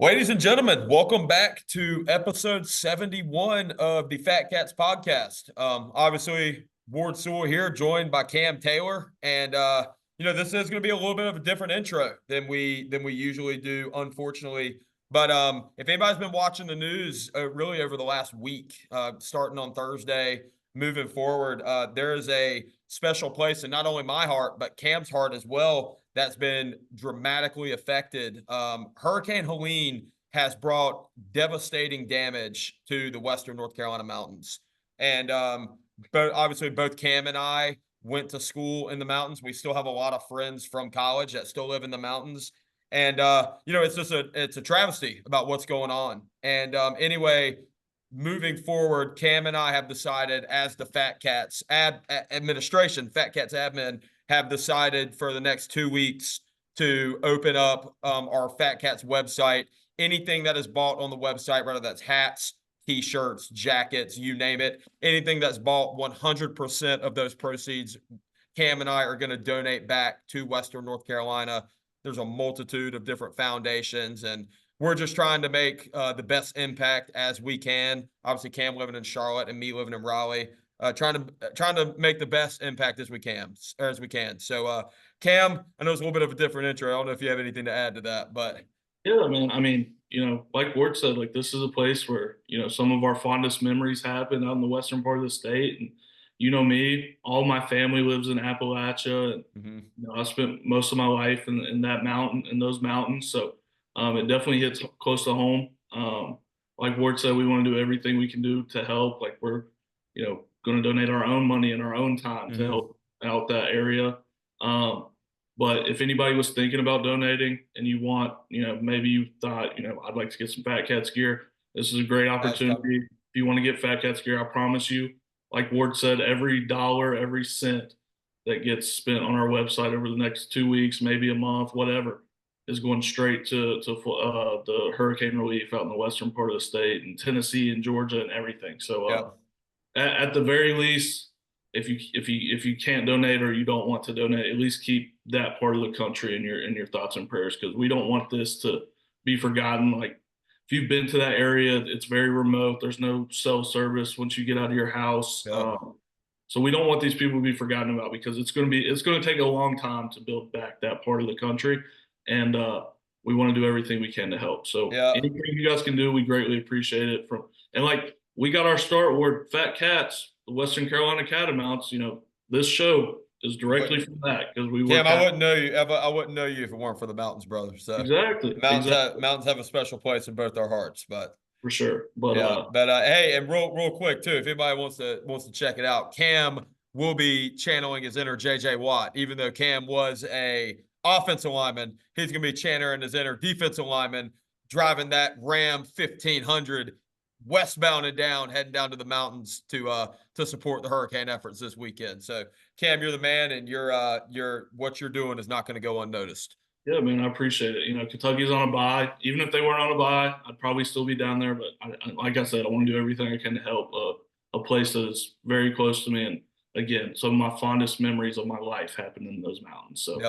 Ladies and gentlemen, welcome back to episode 71 of the Fat Katz Podcast. Obviously, Ward Sewell here, joined by Cam Taylor, and this is going to be a little bit of a different intro than we usually do, unfortunately. But if anybody's been watching the news, really over the last week, starting on Thursday, moving forward, there is a special place in not only my heart but Cam's heart as well that's been dramatically affected. Hurricane Helene has brought devastating damage to the Western North Carolina mountains. And both Cam and I went to school in the mountains. We still have a lot of friends from college that still live in the mountains. And, it's a travesty about what's going on. And anyway, moving forward, Cam and I have decided, as the Fat Katz administration, Fat Katz admin, have decided for the next 2 weeks to open up our Fat Katz website. Anything that is bought on the website, whether that's hats, t-shirts, jackets, you name it, anything that's bought, 100% of those proceeds, Cam and I are going to donate back to Western North Carolina. There's a multitude of different foundations, and we're just trying to make the best impact as we can. Obviously, Cam living in Charlotte and me living in Raleigh. Trying to make the best impact as we can. So, Cam, I know it's a little bit of a different intro. I don't know if you have anything to add to that, but yeah, man. I mean, like Ward said, like this is a place where some of our fondest memories happen out in the western part of the state. And me, all my family lives in Appalachia, and I spent most of my life in those mountains. So it definitely hits close to home. Like Ward said, we want to do everything we can do to help. Like we're going to donate our own money and our own time to help out that area. But if anybody was thinking about donating and you want, maybe you thought, I'd like to get some Fat Katz gear, this is a great opportunity. If you want to get Fat Katz gear, I promise you, like Ward said, every dollar, every cent that gets spent on our website over the next 2 weeks, maybe a month, whatever, is going straight to the hurricane relief out in the western part of the state, and Tennessee and Georgia and everything. So at the very least, if you can't donate or you don't want to donate, at least keep that part of the country in your thoughts and prayers, because we don't want this to be forgotten. Like if you've been to that area, it's very remote. There's no cell service once you get out of your house. So we don't want these people to be forgotten about, because it's going to take a long time to build back that part of the country, and we want to do everything we can to help. So anything you guys can do, we greatly appreciate it. We got our start where Fat Katz, the Western Carolina Catamounts, this show is directly from that, because we Cam, I wouldn't know you if it weren't for the mountains, brother. So exactly. Mountains have a special place in both our hearts, but for sure. But hey, and real quick too, if anybody wants to check it out, Cam will be channeling his inner JJ Watt. Even though Cam was a offensive lineman, he's gonna be channeling his inner defensive lineman, driving that Ram 1500 westbound and heading down to the mountains to support the hurricane efforts this weekend. So Cam, you're the man, and what you're doing is not going to go unnoticed. Yeah, man, I appreciate it. Kentucky's on a bye. Even if they weren't on a bye, I'd probably still be down there. But like I said, I want to do everything I can to help a place that is very close to me. And again, some of my fondest memories of my life happened in those mountains. So,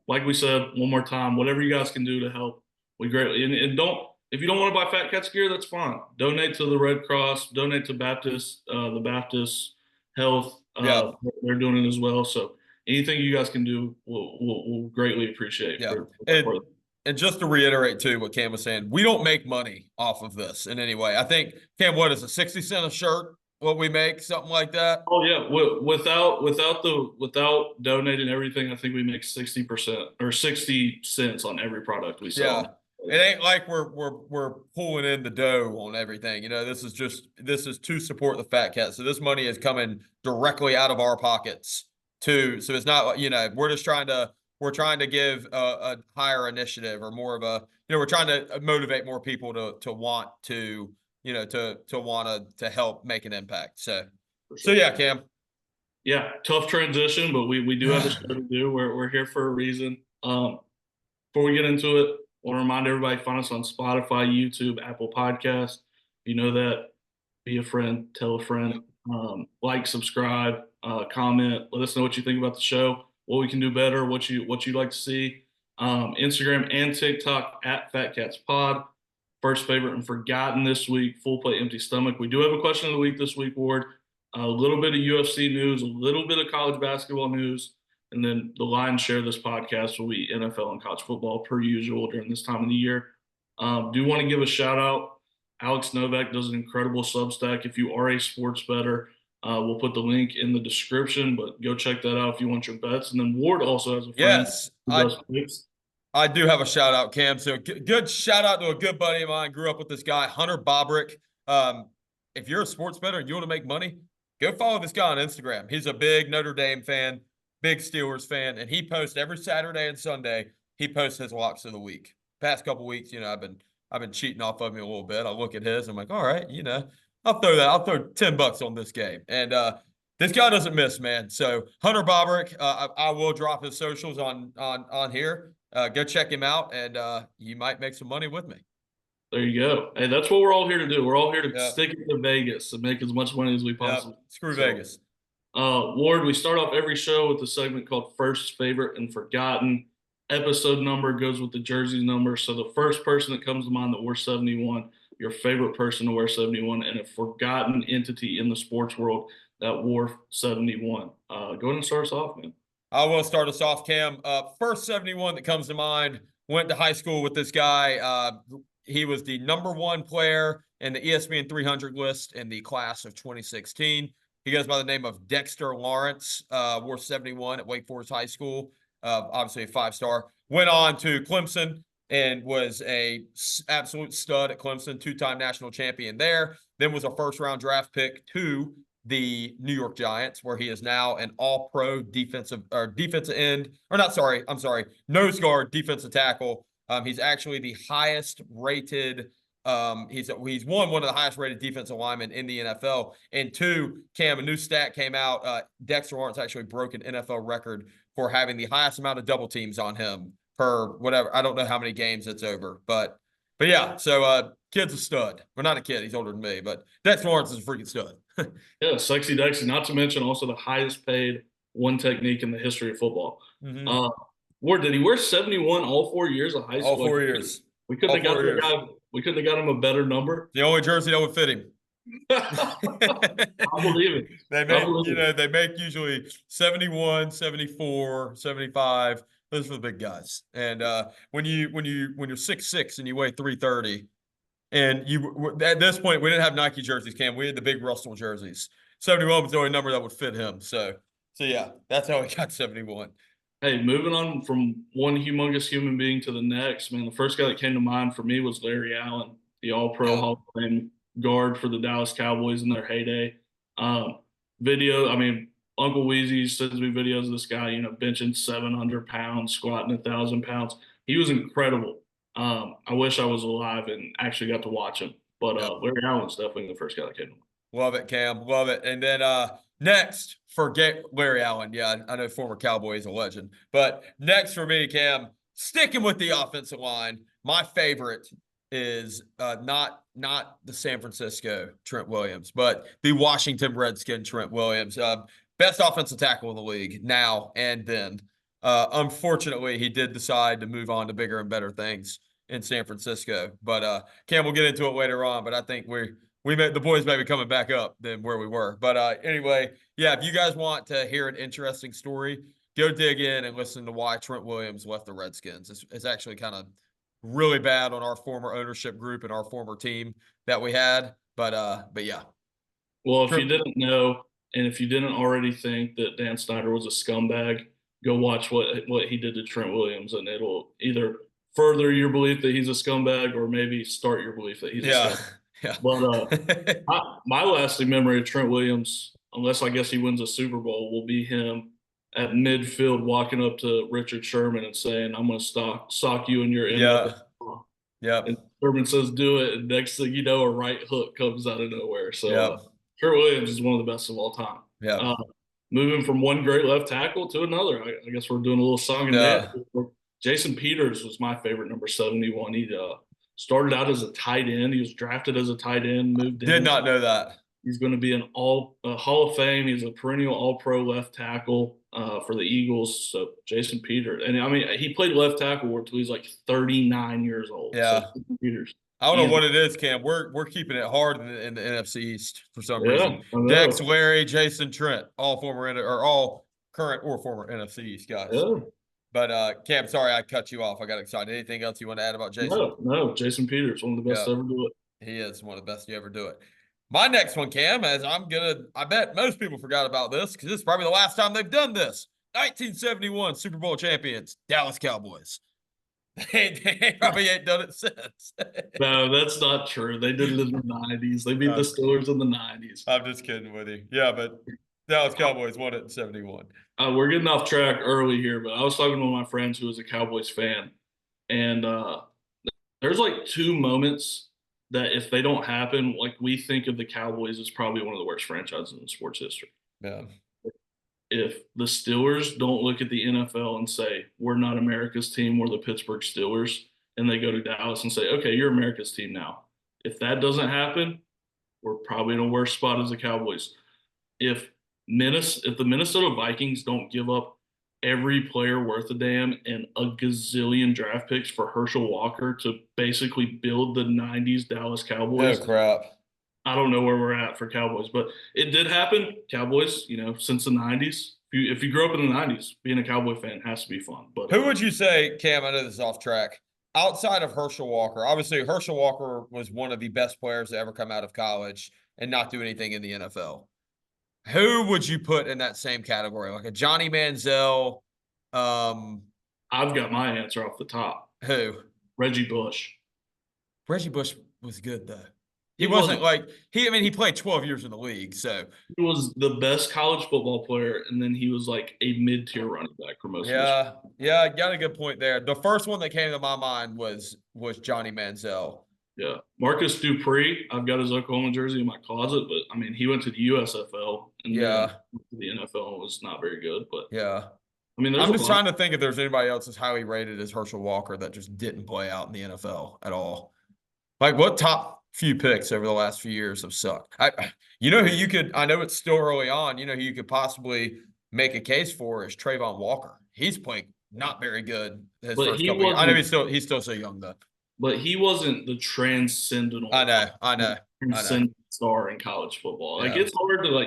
like we said, one more time, whatever you guys can do to help, we greatly and don't. If you don't want to buy Fat Katz gear, that's fine. Donate to the Red Cross. Donate to the Baptist Health. They're doing it as well. So anything you guys can do, we'll greatly appreciate. And just to reiterate too what Cam was saying, we don't make money off of this in any way. I think, Cam, what is it, 60 cents a shirt? What we make, something like that? Oh yeah, without donating everything, I think we make 60% or 60 cents on every product we sell. Yeah. It ain't like we're pulling in the dough on everything. This is to support the Fat Katz. So this money is coming directly out of our pockets too. So it's not, we're trying to give a higher initiative, or more of a, we're trying to motivate more people to want to help make an impact. So yeah, Cam. Yeah, tough transition, but we do have a show to do. We're here for a reason. Before we get into it, I want to remind everybody, find us on Spotify, YouTube, Apple Podcast. You know that. Be a friend, tell a friend, like, subscribe, comment. Let us know what you think about the show, what we can do better, what you'd like to see. Instagram and TikTok at Fat Katz Pod. first favorite and forgotten this week, full plate, empty stomach. We do have a question of the week this week, Ward. A little bit of UFC news, a little bit of college basketball news, and then the lion's share of this podcast will be NFL and college football per usual during this time of the year. Do want to give a shout out. Alex Novak does an incredible Substack. If you are a sports bettor, we'll put the link in the description, but go check that out if you want your bets. And then Ward also has a friend who does picks. I do have a shout out, Cam. So good shout out to a good buddy of mine. Grew up with this guy, Hunter Bobrick. If you're a sports bettor and you want to make money, go follow this guy on Instagram. He's a big Notre Dame fan, big Steelers fan, and he posts every Saturday and Sunday. He posts his locks of the week. Past couple weeks, I've been cheating off of me a little bit. I look at his. I'm like, all right, I'll throw $10 on this game. And this guy doesn't miss, man. So Hunter Bobrick, I will drop his socials on here. Go check him out, and you might make some money with me. There you go. Hey, that's what we're all here to do. We're all here to stick it to Vegas and make as much money as we possibly. Screw Vegas. Ward, we start off every show with a segment called First Favorite and Forgotten. Episode number goes with the jersey number. So the first person that comes to mind that wore 71, your favorite person to wear 71, and a forgotten entity in the sports world that wore 71. Go ahead and start us off, man. I will start us off, Cam. First 71 that comes to mind, went to high school with this guy. He was the #1 player in the ESPN 300 list in the class of 2016. He goes by the name of Dexter Lawrence, wore 71 at Wake Forest High School, obviously a 5-star. Went on to Clemson and was a absolute stud at Clemson, 2-time national champion there. Then was a first-round draft pick to the New York Giants, where he is now an all-pro nose guard defensive tackle. He's actually the highest rated. He's one of the highest rated defensive linemen in the NFL. And two, Cam, a new stat came out. Dexter Lawrence actually broke an NFL record for having the highest amount of double teams on him per whatever. I don't know how many games it's over, but yeah. So kid's a stud. Well, not a kid. He's older than me, but Dexter Lawrence is a freaking stud. Yeah, sexy Dexter. Not to mention also the highest paid one technique in the history of football. Mm-hmm. Where did he wear 71 all 4 years of high school? All 4 years. We couldn't have got him a better number. The only jersey that would fit him. I believe it. They make usually 71, 74, 75. Those are the big guys. And when you're 6'6" and you weigh 330, and at this point we didn't have Nike jerseys, Cam. We had the big Russell jerseys. 71 was the only number that would fit him. So yeah, that's how he got 71. Hey, moving on from one humongous human being to the next, man, the first guy that came to mind for me was Larry Allen, the All-Pro Hall of Fame guard for the Dallas Cowboys in their heyday. Uncle Weezy sends me videos of this guy, benching 700 pounds, squatting 1,000 pounds. He was incredible. I wish I was alive and actually got to watch him. But Larry Allen's definitely the first guy that came to mind. Love it, Cam. Love it. And then next, forget Larry Allen. Yeah, I know former Cowboy is a legend. But next for me, Cam, sticking with the offensive line, my favorite is not the San Francisco Trent Williams, but the Washington Redskin Trent Williams. Best offensive tackle in the league now and then. Unfortunately, he did decide to move on to bigger and better things in San Francisco. But Cam, we'll get into it later on, but I think the boys may be coming back up than where we were. But anyway, yeah, if you guys want to hear an interesting story, go dig in and listen to why Trent Williams left the Redskins. It's actually kind of really bad on our former ownership group and our former team that we had. But yeah. Well, if you didn't know, and if you didn't already think that Dan Snyder was a scumbag, go watch what he did to Trent Williams, and it'll either further your belief that he's a scumbag or maybe start your belief that he's a scumbag. Yeah. But my lasting memory of Trent Williams, unless I guess he wins a Super Bowl, will be him at midfield walking up to Richard Sherman and saying, "I'm going to sock you in your end." Yeah. And Sherman says, "Do it." And next thing you know, a right hook comes out of nowhere. So Trent Williams is one of the best of all time. Yeah. Moving from one great left tackle to another, I guess we're doing a little song and dance. Jason Peters was my favorite, number 71. He started out as a tight end. He was drafted as a tight end, moved in. Did not know that. He's going to be an Hall of Fame. He's a perennial All-Pro left tackle for the Eagles. So Jason Peters. And, he played left tackle until he's like 39 years old. Yeah. So Peters. I don't know what it is, Cam. We're keeping it hard in the NFC East for some Yeah, reason. Dex, Larry, Jason, Trent, all current or former NFC East guys. Yeah. But Cam, sorry I cut you off. I got excited. Anything else you want to add about Jason? No. Jason Peters, one of the best to ever do it. He is one of the best to ever do it. My next one, Cam, I bet most people forgot about this because this is probably the last time they've done this. 1971 Super Bowl champions, Dallas Cowboys. They probably ain't done it since. No, that's not true. They did it in the 90s. They beat the Steelers in the 90s. I'm just kidding with you. Yeah, but Dallas Cowboys won it in 71. We're getting off track early here, but I was talking to one of my friends who was a Cowboys fan, and there's like two moments that if they don't happen, like we think of the Cowboys as probably one of the worst franchises in sports history. Yeah. If the Steelers don't look at the NFL and say, we're not America's team, we're the Pittsburgh Steelers, and they go to Dallas and say, okay, you're America's team now. If that doesn't happen, we're probably in a worse spot as the Cowboys. If the Minnesota Vikings don't give up every player worth a damn and a gazillion draft picks for Herschel Walker to basically build the 90s Dallas Cowboys. Oh, crap. I don't know where we're at for Cowboys, but it did happen. Cowboys, since the 90s. If you grew up in the 90s, being a Cowboy fan has to be fun. But who would you say, Cam, I know this is off track, outside of Herschel Walker? Obviously, Herschel Walker was one of the best players to ever come out of college and not do anything in the NFL. Who would you put in that same category? Like a Johnny Manziel? I've got my answer off the top. Who? Reggie Bush. Reggie Bush was good, though. He wasn't like he played 12 years in the league, so he was the best college football player, and then he was like a mid-tier running back for most of his Yeah, got a good point there. The first one that came to my mind was Johnny Manziel. Yeah. Marcus Dupree, I've got his Oklahoma jersey in my closet, but he went to the USFL and then went to the NFL and was not very good. But yeah. I'm just trying to think if there's anybody else as highly rated as Herschel Walker that just didn't play out in the NFL at all. Like, what top few picks over the last few years have sucked? I know it's still early on, who you could possibly make a case for is Trayvon Walker. He's playing not very good his first couple years. I know he's still so young, though. But he wasn't the transcendental. I know. Transcendent star in college football. Like, it's hard to,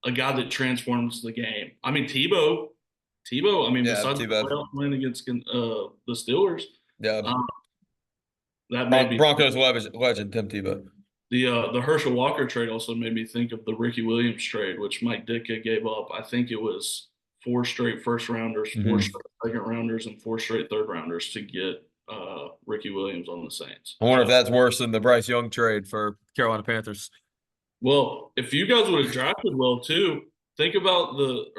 a guy that transforms the game. Tebow, besides the playoff win against the Steelers. Yeah. That may be Broncos legend Tim Tebow. The Herschel Walker trade also made me think of the Ricky Williams trade, which Mike Ditka gave up. I think it was 4 straight first rounders, 4 straight second rounders, and 4 straight third rounders to get Ricky Williams on the Saints. I wonder if that's worse than the Bryce Young trade for Carolina Panthers. Well, if you guys would have drafted well too, think about it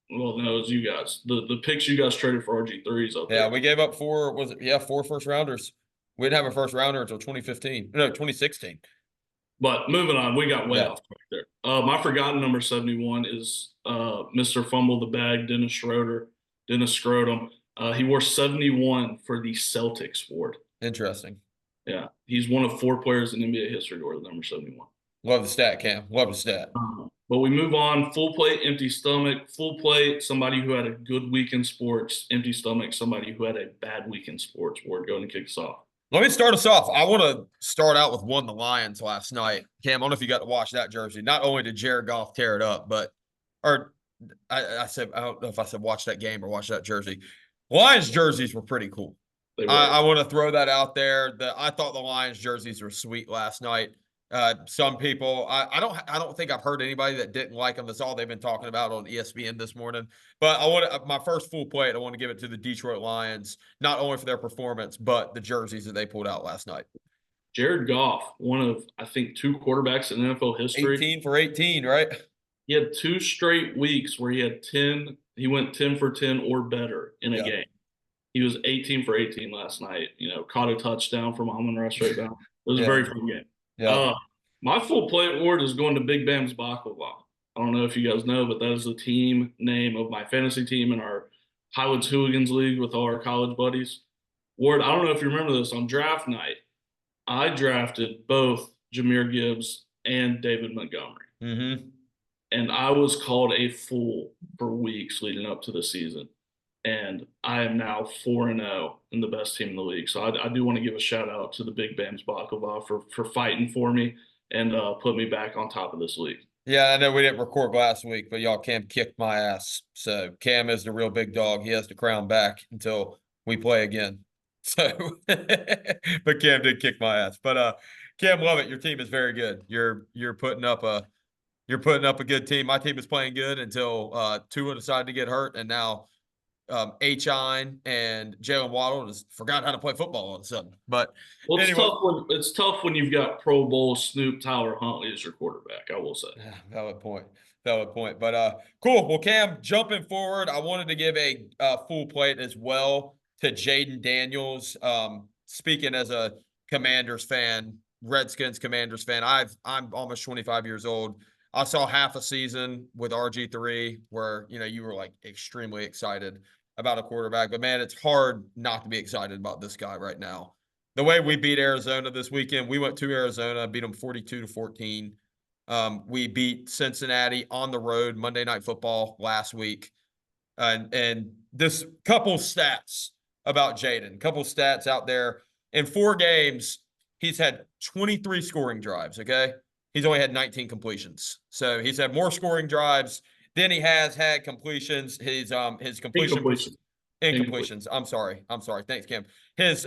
was you guys. The picks you guys traded for RG3s up there. Yeah, we gave up 4 first rounders. We didn't have a first rounder until 2016. But moving on, we got way off track there. My forgotten number 71 is Mr. Fumble the Bag, Dennis Scrotum. He wore 71 for the Celtics award. Interesting. Yeah, he's one of 4 players in NBA history to wear the number 71. Love the stat, Cam. Love the stat. But we move on. Full plate, empty stomach. Full plate, somebody who had a good week in sports. Empty stomach, somebody who had a bad week in sports. Ward, go ahead and kick us off. Let me start us off. I want to start out with the Lions last night. Cam, I don't know if you got to watch that jersey. Not only did Jared Goff tear it up, I don't know if I said watch that game or watch that jersey. Lions jerseys were pretty cool. I want to throw that out there. I thought the Lions jerseys were sweet last night. Some people, I don't think I've heard anybody that didn't like them. That's all they've been talking about on ESPN this morning. But my first full plate, I want to give it to the Detroit Lions, not only for their performance, but the jerseys that they pulled out last night. Jared Goff, one of, I think, 2 quarterbacks in NFL history. 18 for 18, right? He had 2 straight weeks where he had 10. He went 10 for 10 or better in a game. He was 18 for 18 last night. Caught a touchdown from Amon-Ra straight down. It was a very fun game. Yeah. My full plate award is going to Big Bam's Baklava. I don't know if you guys know, but that is the team name of my fantasy team in our Highwoods Hooligans League with all our college buddies. Ward, I don't know if you remember this. On draft night, I drafted both Jahmyr Gibbs and David Montgomery. Mm-hmm. And I was called a fool for weeks leading up to the season. and I am now 4-0 in the best team in the league. So I do want to give a shout out to the Big Bams Baklava for fighting for me and put me back on top of this league. Yeah, I know we didn't record last week, but y'all Cam kicked my ass. So Cam is the real big dog. He has the crown back until we play again. So, but Cam did kick my ass. But Cam, love it. Your team is very good. You're putting up a good team. My team is playing good until Tua decided to get hurt, and now H-Ine and Jalen Waddle just forgot how to play football all of a sudden. But Well, anyway, it's tough when you've got Pro Bowl Snoop Tyler Huntley as your quarterback, I will say. valid point. Valid point. But cool. Well, Cam, jumping forward, I wanted to give a full plate as well to Jayden Daniels. Speaking as a Commanders fan, Redskins Commanders fan, I'm almost 25 years old. I saw half a season with RG3 where, you were like extremely excited about a quarterback. But man, it's hard not to be excited about this guy right now. The way we beat Arizona this weekend, we went to Arizona, beat them 42-14. We beat Cincinnati on the road, Monday Night Football last week. And this couple stats about Jayden, couple stats out there. In 4 games, he's had 23 scoring drives, okay? He's only had 19 completions. So he's had more scoring drives than he has had completions. His incompletions. I'm sorry. Thanks, Cam. His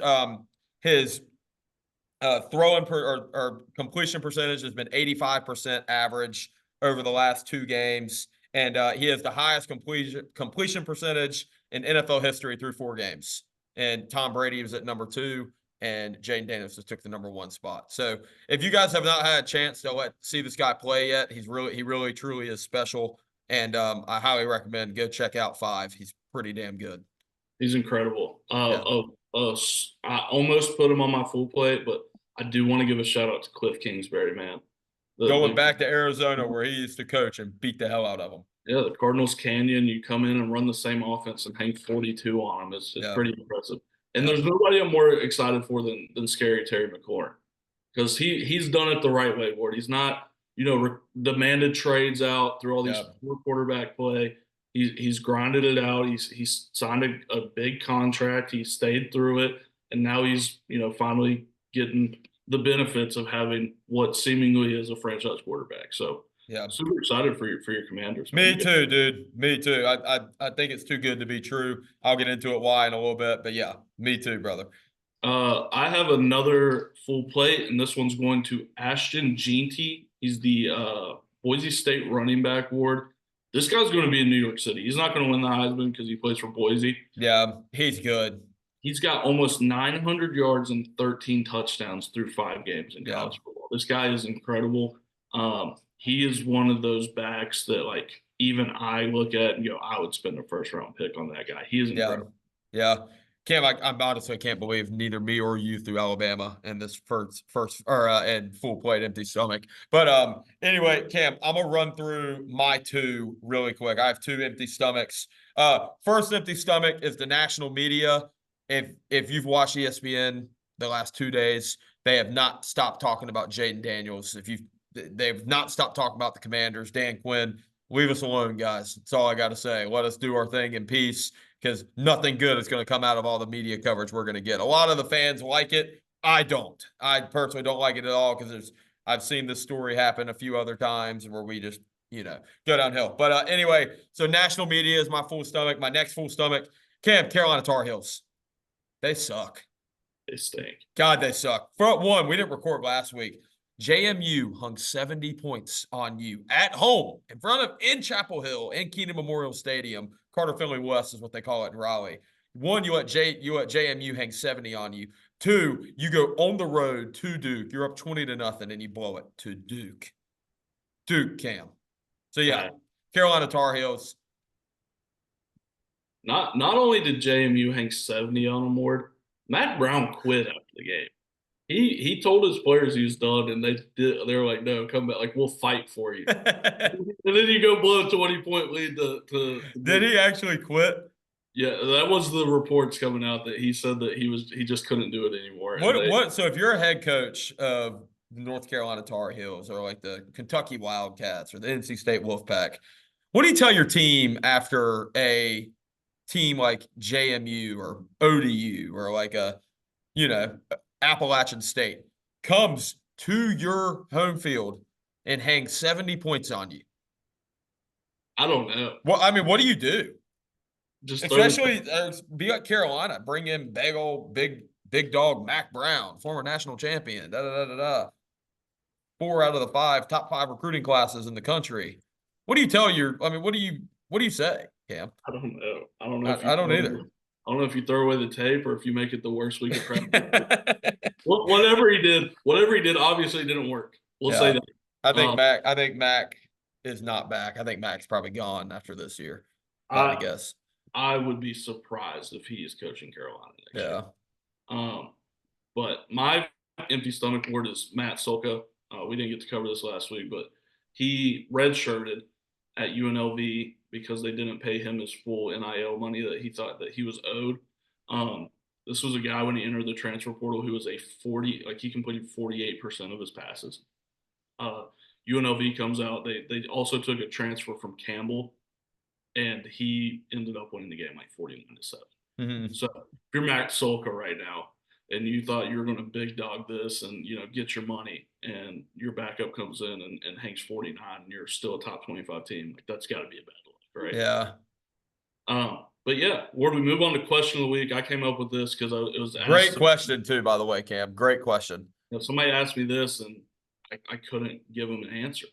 throwing or completion percentage has been 85% average over the last 2 games. And he has the highest completion percentage in NFL history through 4 games. And Tom Brady was at number 2, and Jayden Daniels just took the number 1 spot. So if you guys have not had a chance to see this guy play yet, he really, truly is special. And I highly recommend go check out 5. He's pretty damn good. He's incredible. Yeah. I almost put him on my full plate, but I do want to give a shout out to Cliff Kingsbury, man. Going back to Arizona where he used to coach and beat the hell out of them. Yeah, the Cardinals Canyon, you come in and run the same offense and hang 42 on them. It's pretty impressive. And there's nobody I'm more excited for than Scary Terry McLaurin, because he's done it the right way, Ward. He's not, demanded trades out through all these poor quarterback play. He's grinded it out. He's signed a big contract. He stayed through it, and now he's finally getting the benefits of having what seemingly is a franchise quarterback. So yeah, I'm super excited for your Commanders. Me too, dude. Me too. I think it's too good to be true. I'll get into it why in a little bit, but yeah, me too, brother. I have another full plate, and this one's going to Ashton Jeanty. He's the Boise State running back, Ward. This guy's going to be in New York City. He's not going to win the Heisman because he plays for Boise. Yeah, he's good. He's got almost 900 yards and 13 touchdowns through 5 games in college football. This guy is incredible. He is one of those backs that, like, even I look at and I would spend a first-round pick on that guy. He is incredible. Yeah. Cam, I'm honestly can't believe neither me or you threw Alabama in this first and full plate empty stomach. But anyway, Cam, I'm gonna run through my 2 really quick. I have 2 empty stomachs. First empty stomach is the national media. If you've watched ESPN the last 2 days, they have not stopped talking about Jayden Daniels. They've not stopped talking about the Commanders. Dan Quinn, leave us alone, guys. That's all I got to say. Let us do our thing in peace, because nothing good is going to come out of all the media coverage we're going to get. A lot of the fans like it. I don't. I personally don't like it at all, because I've seen this story happen a few other times where we just, go downhill. But anyway, so national media is my full stomach. My next full stomach, Cam, Carolina Tar Heels. They suck. They stink. God, they suck. Front one, we didn't record last week. JMU hung 70 points on you at home in Chapel Hill, in Keenan Memorial Stadium. Carter Finley West is what they call it in Raleigh. 1, you let JMU hang 70 on you. 2, you go on the road to Duke. You're up 20-0, and you blow it to Duke. Duke, Cam. So yeah, Carolina Tar Heels. Not only did JMU hang 70 on them, Ward, Matt Brown quit after the game. He told his players he was done, and they were like, "No, come back. Like, we'll fight for you." And then you go blow a 20-point lead to Did he actually quit? Yeah, that was the reports coming out that he said that he just couldn't do it anymore. So if you're a head coach of North Carolina Tar Heels, or like the Kentucky Wildcats or the NC State Wolfpack, what do you tell your team after a team like JMU or ODU or like Appalachian State comes to your home field and hangs 70 points on you. I don't know. Well, I mean, what do you do? Just Especially be like Carolina, bring in big dog Mac Brown, former national champion. 4 out of the top 5 recruiting classes in the country. What do you tell what do you say, Cam? I don't know. I don't know if I don't either. I don't know if you throw away the tape or if you make it the worst week of practice. whatever he did obviously didn't work. We'll say that. I think Mac is not back. I think Mac's probably gone after this year. I guess. I would be surprised if he is coaching Carolina next year. But my empty stomach word is Matt Sulka. We didn't get to cover this last week, but he redshirted at UNLV because they didn't pay him his full NIL money that he thought that he was owed. This was a guy when he entered the transfer portal who was he completed 48% of his passes. UNLV comes out. They also took a transfer from Campbell, and he ended up winning the game like 49-7. Mm-hmm. So if you're Max Sulka right now and you thought you were going to big dog this and, get your money, and your backup comes in and hangs 49 and you're still a top 25 team, like that's got to be a bad look, right? Yeah. But yeah, Ward, we move on to question of the week. I came up with this because it was asked. Great question too, by the way, Cam. Great question. Somebody asked me this and I couldn't give them an answer.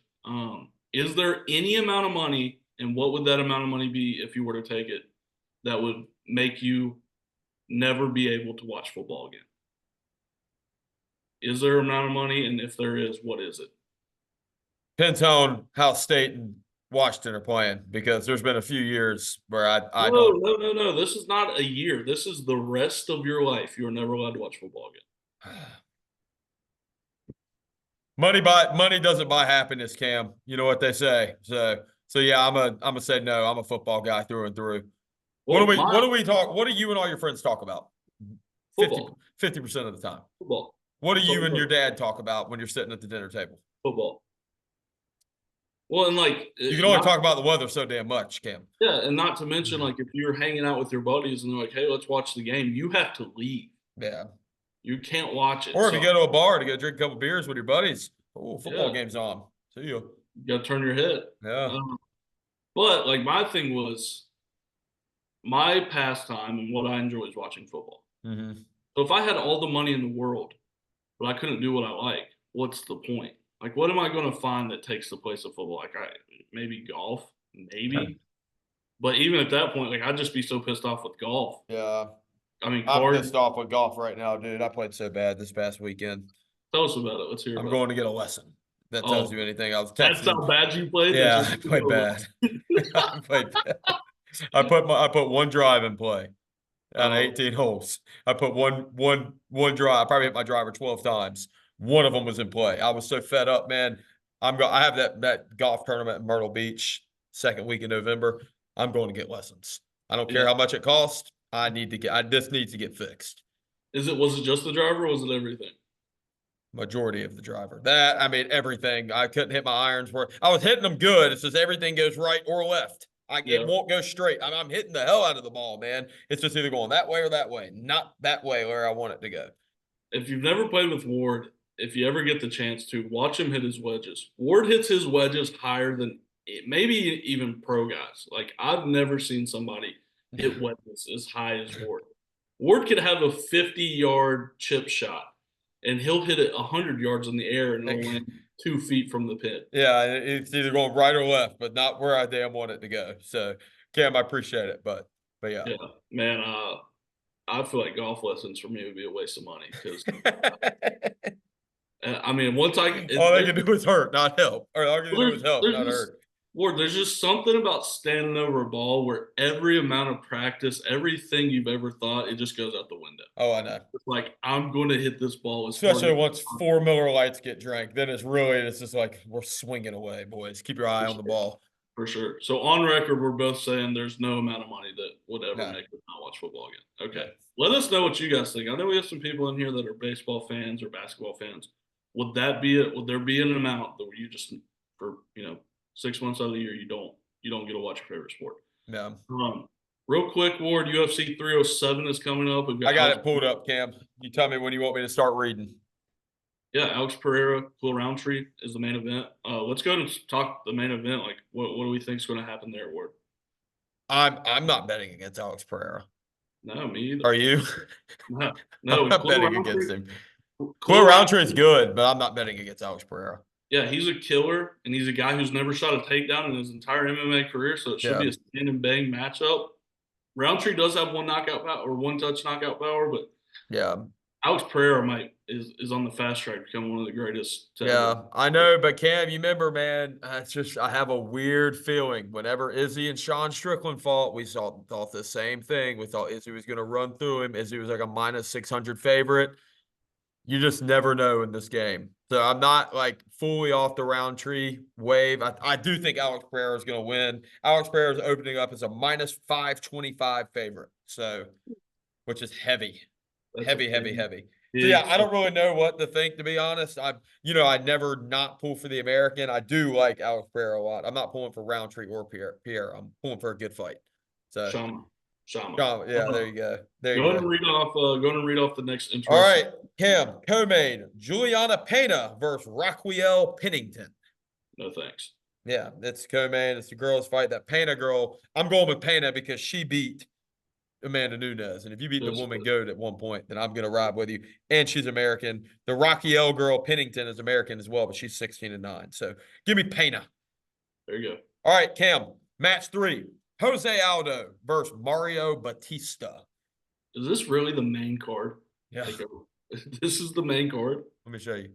Is there any amount of money, and what would that amount of money be if you were to take it, that would make you never be able to watch football again? Is there an amount of money? And if there is, what is it? Depends on how State and Washington are playing, because there's been a few years where I don't. No. This is not a year. This is the rest of your life. You are never allowed to watch football again. Money doesn't buy happiness, Cam. You know what they say. So yeah, I'm gonna say no. I'm a football guy through and through. Well, what do you and all your friends talk about? Football. 50% of the time. Football. What do you and your dad talk about when you're sitting at the dinner table? Football. Well, and you can only talk about the weather so damn much, Cam. Yeah, and not to mention, if you're hanging out with your buddies and they're like, "Hey, let's watch the game," you have to leave. Yeah. You can't watch it. Or if you go to a bar to go drink a couple beers with your buddies, football game's on. See you. You got to turn your head. Yeah. But my thing was, my pastime and what I enjoy is watching football. Mm-hmm. So if I had all the money in the world, but I couldn't do what I like, what's the point? What am I going to find that takes the place of football? Maybe golf, maybe. Okay. But even at that point, I'd just be so pissed off with golf. Yeah. I'm pissed off with golf right now, dude. I played so bad this past weekend. Tell us about it. Let's hear about it. I'm going to get a lesson. That tells you anything. That's how bad you played? Yeah, I played bad. I played bad. I put one drive in play out of 18 holes. I put one drive. I probably hit my driver 12 times. One of them was in play. I was so fed up, man. I have that golf tournament in Myrtle Beach second week in November. I'm going to get lessons. I don't care how much it costs. This needs to get fixed. Was it just the driver or was it everything? Majority of the driver. Everything. I couldn't hit my irons where I was hitting them good. It's just everything goes right or left. It won't go straight. I'm hitting the hell out of the ball, man. It's just either going that way or that way, not that way where I want it to go. If you've never played with Ward, if you ever get the chance to, watch him hit his wedges. Ward hits his wedges higher than maybe even pro guys. I've never seen somebody hit wedges as high as Ward. Ward could have a 50-yard chip shot, and he'll hit it 100 yards in the air and it'll land 2 feet from the pin. Yeah, it's either going right or left, but not where I damn want it to go. So, Cam, I appreciate it, but yeah. Yeah, man, I feel like golf lessons for me would be a waste of money because once all they can do is hurt, not help. Or all they can do is help, not hurt. Ward, there's just something about standing over a ball where every amount of practice, everything you've ever thought, it just goes out the window. Oh, I know. It's I'm going to hit this ball. Especially once 4 Miller Lights get drank, then it's just we're swinging away, boys. Keep your eye on the ball. For sure. So on record, we're both saying there's no amount of money that would ever make us not watch football again. Okay. Let us know what you guys think. I know we have some people in here that are baseball fans or basketball fans. Would that be it? Would there be an amount that you just, for 6 months out of the year, you don't get to watch your favorite sport? Yeah. Real quick, Ward, UFC 307 is coming up. We've got I got Alex, it pulled up, Cam. You tell me when you want me to start reading. yeah, Alex Pereira, Will Roundtree is the main event. Let's go and talk the main event. Like, what do we think is going to happen there, Ward? I'm not betting against Alex Pereira. No, me either. Are you? No, I'm no, not Khalil betting Roundtree. against him. Will Khalil Roundtree is Roundtree, good, but I'm not betting against Alex Pereira. yeah, he's a killer, and he's a guy who's never shot a takedown in his entire MMA career, so it should Yeah, be a stand and bang matchup. Roundtree does have one knockout power or one touch knockout power, but yeah, Alex Pereira is on the fast track to become one of the greatest to ever. yeah. I know, but Cam, you remember, man? It's just I have a weird feeling. Whenever Izzy and Sean Strickland fought, we thought the same thing. We thought Izzy was going to run through him. Izzy was like a minus 600 favorite. You just never know in this game. So I'm not like fully off the Roundtree wave. I do think Alex Pereira is going to win. Alex Pereira is opening up as a minus 525 favorite. So, which is heavy, That's a heavy, heavy, heavy. So yeah, big. I don't really know what to think, to be honest. I never not pull for the American. I do like Alex Pereira a lot. I'm not pulling for Roundtree or Pierre. I'm pulling for a good fight. So, Shama. Shama. yeah, there you go. There you Go ahead go. and read off. Go ahead and read off the next All interesting. right, Cam, co-main, Juliana Pena versus Raquel Pennington. No thanks. Yeah, it's co-main. It's the girls' fight. That Pena girl, I'm going with Pena because she beat Amanda Nunes. And if you beat the woman GOAT at one point, then I'm going to ride with you. And she's American. The Raquel girl, Pennington, is American as well, but she's 16-9. So give me Pena. There you go. All right, Cam, match 3. Jose Aldo versus Mario Batista. Is this really the main card? Yeah. Like, this is the main card. Let me show you.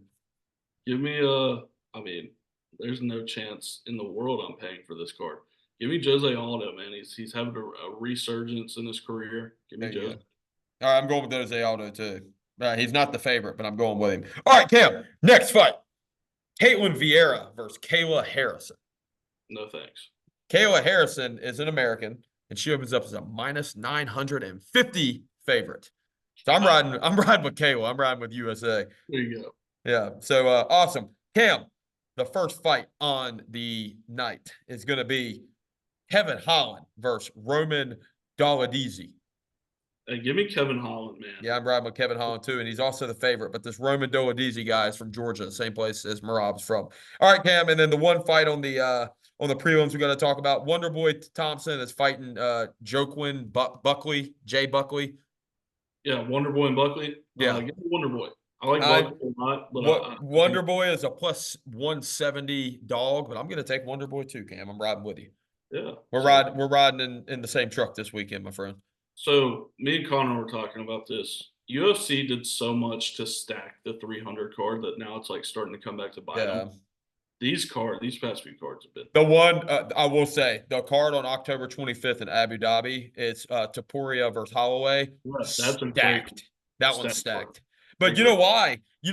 Give me I mean, there's no chance in the world I'm paying for this card. Give me Jose Aldo, man. He's having a resurgence in his career. Give me Jose. All right, I'm going with Jose Aldo too. He's not the favorite, but I'm going with him. All right, Cam, next fight. Caitlin Vieira versus Kayla Harrison. No thanks. Kayla Harrison is an American, and she opens up as a minus 950 favorite. So I'm riding with Kayla. I'm riding with USA. There you go. Yeah. So awesome. Cam, the first fight on the night is going to be Kevin Holland versus Roman Dolidze. Hey, give me Kevin Holland, man. Yeah, I'm riding with Kevin Holland too, and he's also the favorite. But this Roman Dolidze guy is from Georgia, the same place as Merab's from. All right, Cam, and then the one fight on the prelims we got to talk about. Wonderboy Thompson is fighting Joaquin Buckley, Jay Buckley. Yeah, Wonderboy and Buckley. Yeah, give me Wonderboy. I like Buckley a lot, but Wonderboy is a plus 170 dog, but I'm going to take Wonderboy too, Cam. I'm riding with you. Yeah, we're riding in the same truck this weekend, my friend. So me and Connor were talking about this. UFC did so much to stack the 300 card that now it's like starting to come back to bite them. These past few cards have been. The one, I will say, the card on October 25th in Abu Dhabi, it's Topuria versus Holloway. Yeah, that's stacked. That one's stacked. Card. But you know why? I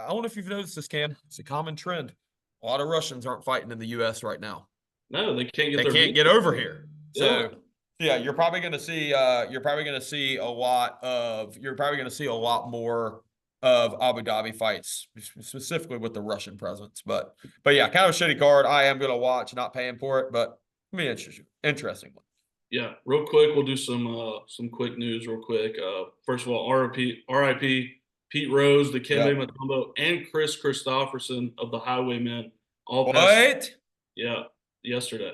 don't know if you've noticed this, Cam. It's a common trend. A lot of Russians aren't fighting in the U.S. right now. No, they can't get. They can't get over here. So yeah, you're probably going to see. You're probably going to see a lot more of Abu Dhabi fights, specifically with the Russian presence. But yeah, kind of a shitty card. I am going to watch, not paying for it, but I mean, interesting one. Yeah, real quick, we'll do some quick news real quick. First of all, RIP Pete Rose, the Kembe Mutombo, and Chris Christopherson of the Highwaymen all passed. Yeah, yesterday.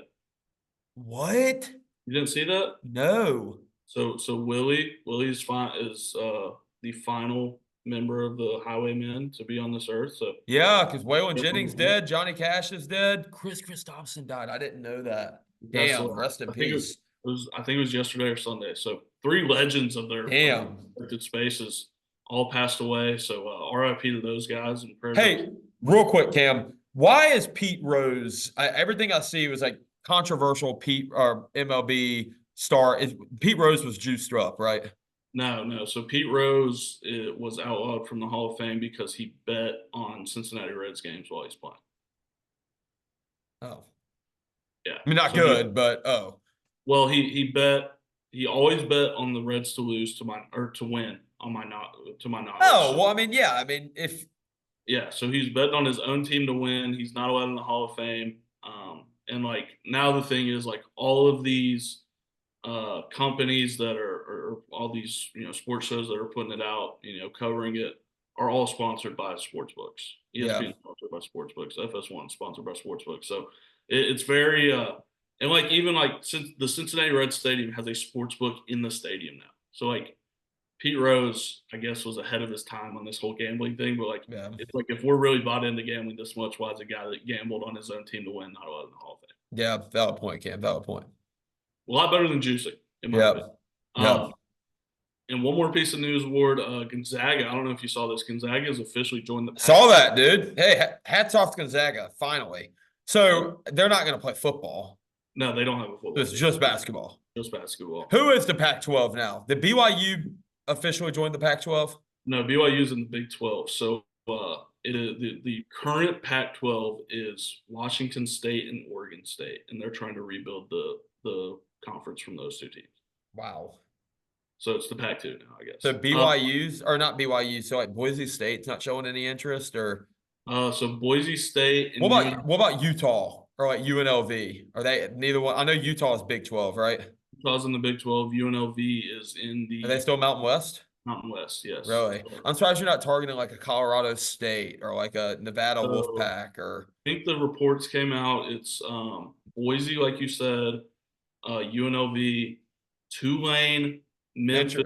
What? You didn't see that? No. So Willie's is the final member of the Highwaymen to be on this earth. So yeah, because Waylon Jennings dead, Johnny Cash is dead, Chris Christopherson died. I didn't know that. Damn, rest in peace. I think it was yesterday or Sunday. So 3 legends of their respective spaces all passed away. So RIP to those guys. And hey, real quick, Cam, why is Pete Rose? Everything I see was like controversial. Pete or MLB star. Pete Rose was juiced up, right? No. So Pete Rose was outlawed from the Hall of Fame because he bet on Cincinnati Reds games while he's playing. Oh, yeah. I mean, not so good, but oh. Well, he always bet on the Reds to lose to win to my knowledge. Oh, well, I mean, yeah. I mean, so he's betting on his own team to win. He's not allowed in the Hall of Fame. And like now the thing is like all of these companies that are all these, sports shows that are putting it out, covering it, are all sponsored by sports books. ESPN is sponsored by sports books. FS1 is sponsored by sports books. So it's very and like even like since the Cincinnati Reds Stadium has a sports book in the stadium now. So like Pete Rose, I guess, was ahead of his time on this whole gambling thing. But like it's like if we're really bought into gambling this much, why is a guy that gambled on his own team to win not allowed in the Hall of Fame? Yeah, valid point, Cam. Valid point. A lot better than juicing, in my opinion. And one more piece of news, Ward. Gonzaga. I don't know if you saw this. Gonzaga has officially joined the Pac-12. Saw that, dude. Hey, hats off to Gonzaga, finally. So they're not going to play football. No, they don't have a football. It's just basketball. Just basketball. Who is the Pac-12 now? Did BYU officially join the Pac-12? No, BYU is in the Big 12. So the current Pac-12 is Washington State and Oregon State, and they're trying to rebuild the conference from those two teams. Wow. So it's the Pac-2 now, I guess. So BYU's or not BYU? So like Boise State's not showing any interest, or so Boise State. And what about Utah or like UNLV? Are they neither one? I know Utah is Big 12, right? Utah's in the Big 12. UNLV is in the. Are they still Mountain West? Mountain West, yes. Really? I'm surprised you're not targeting like a Colorado State or like a Nevada Wolfpack or. I think the reports came out. It's Boise, like you said, UNLV, Tulane, Memphis,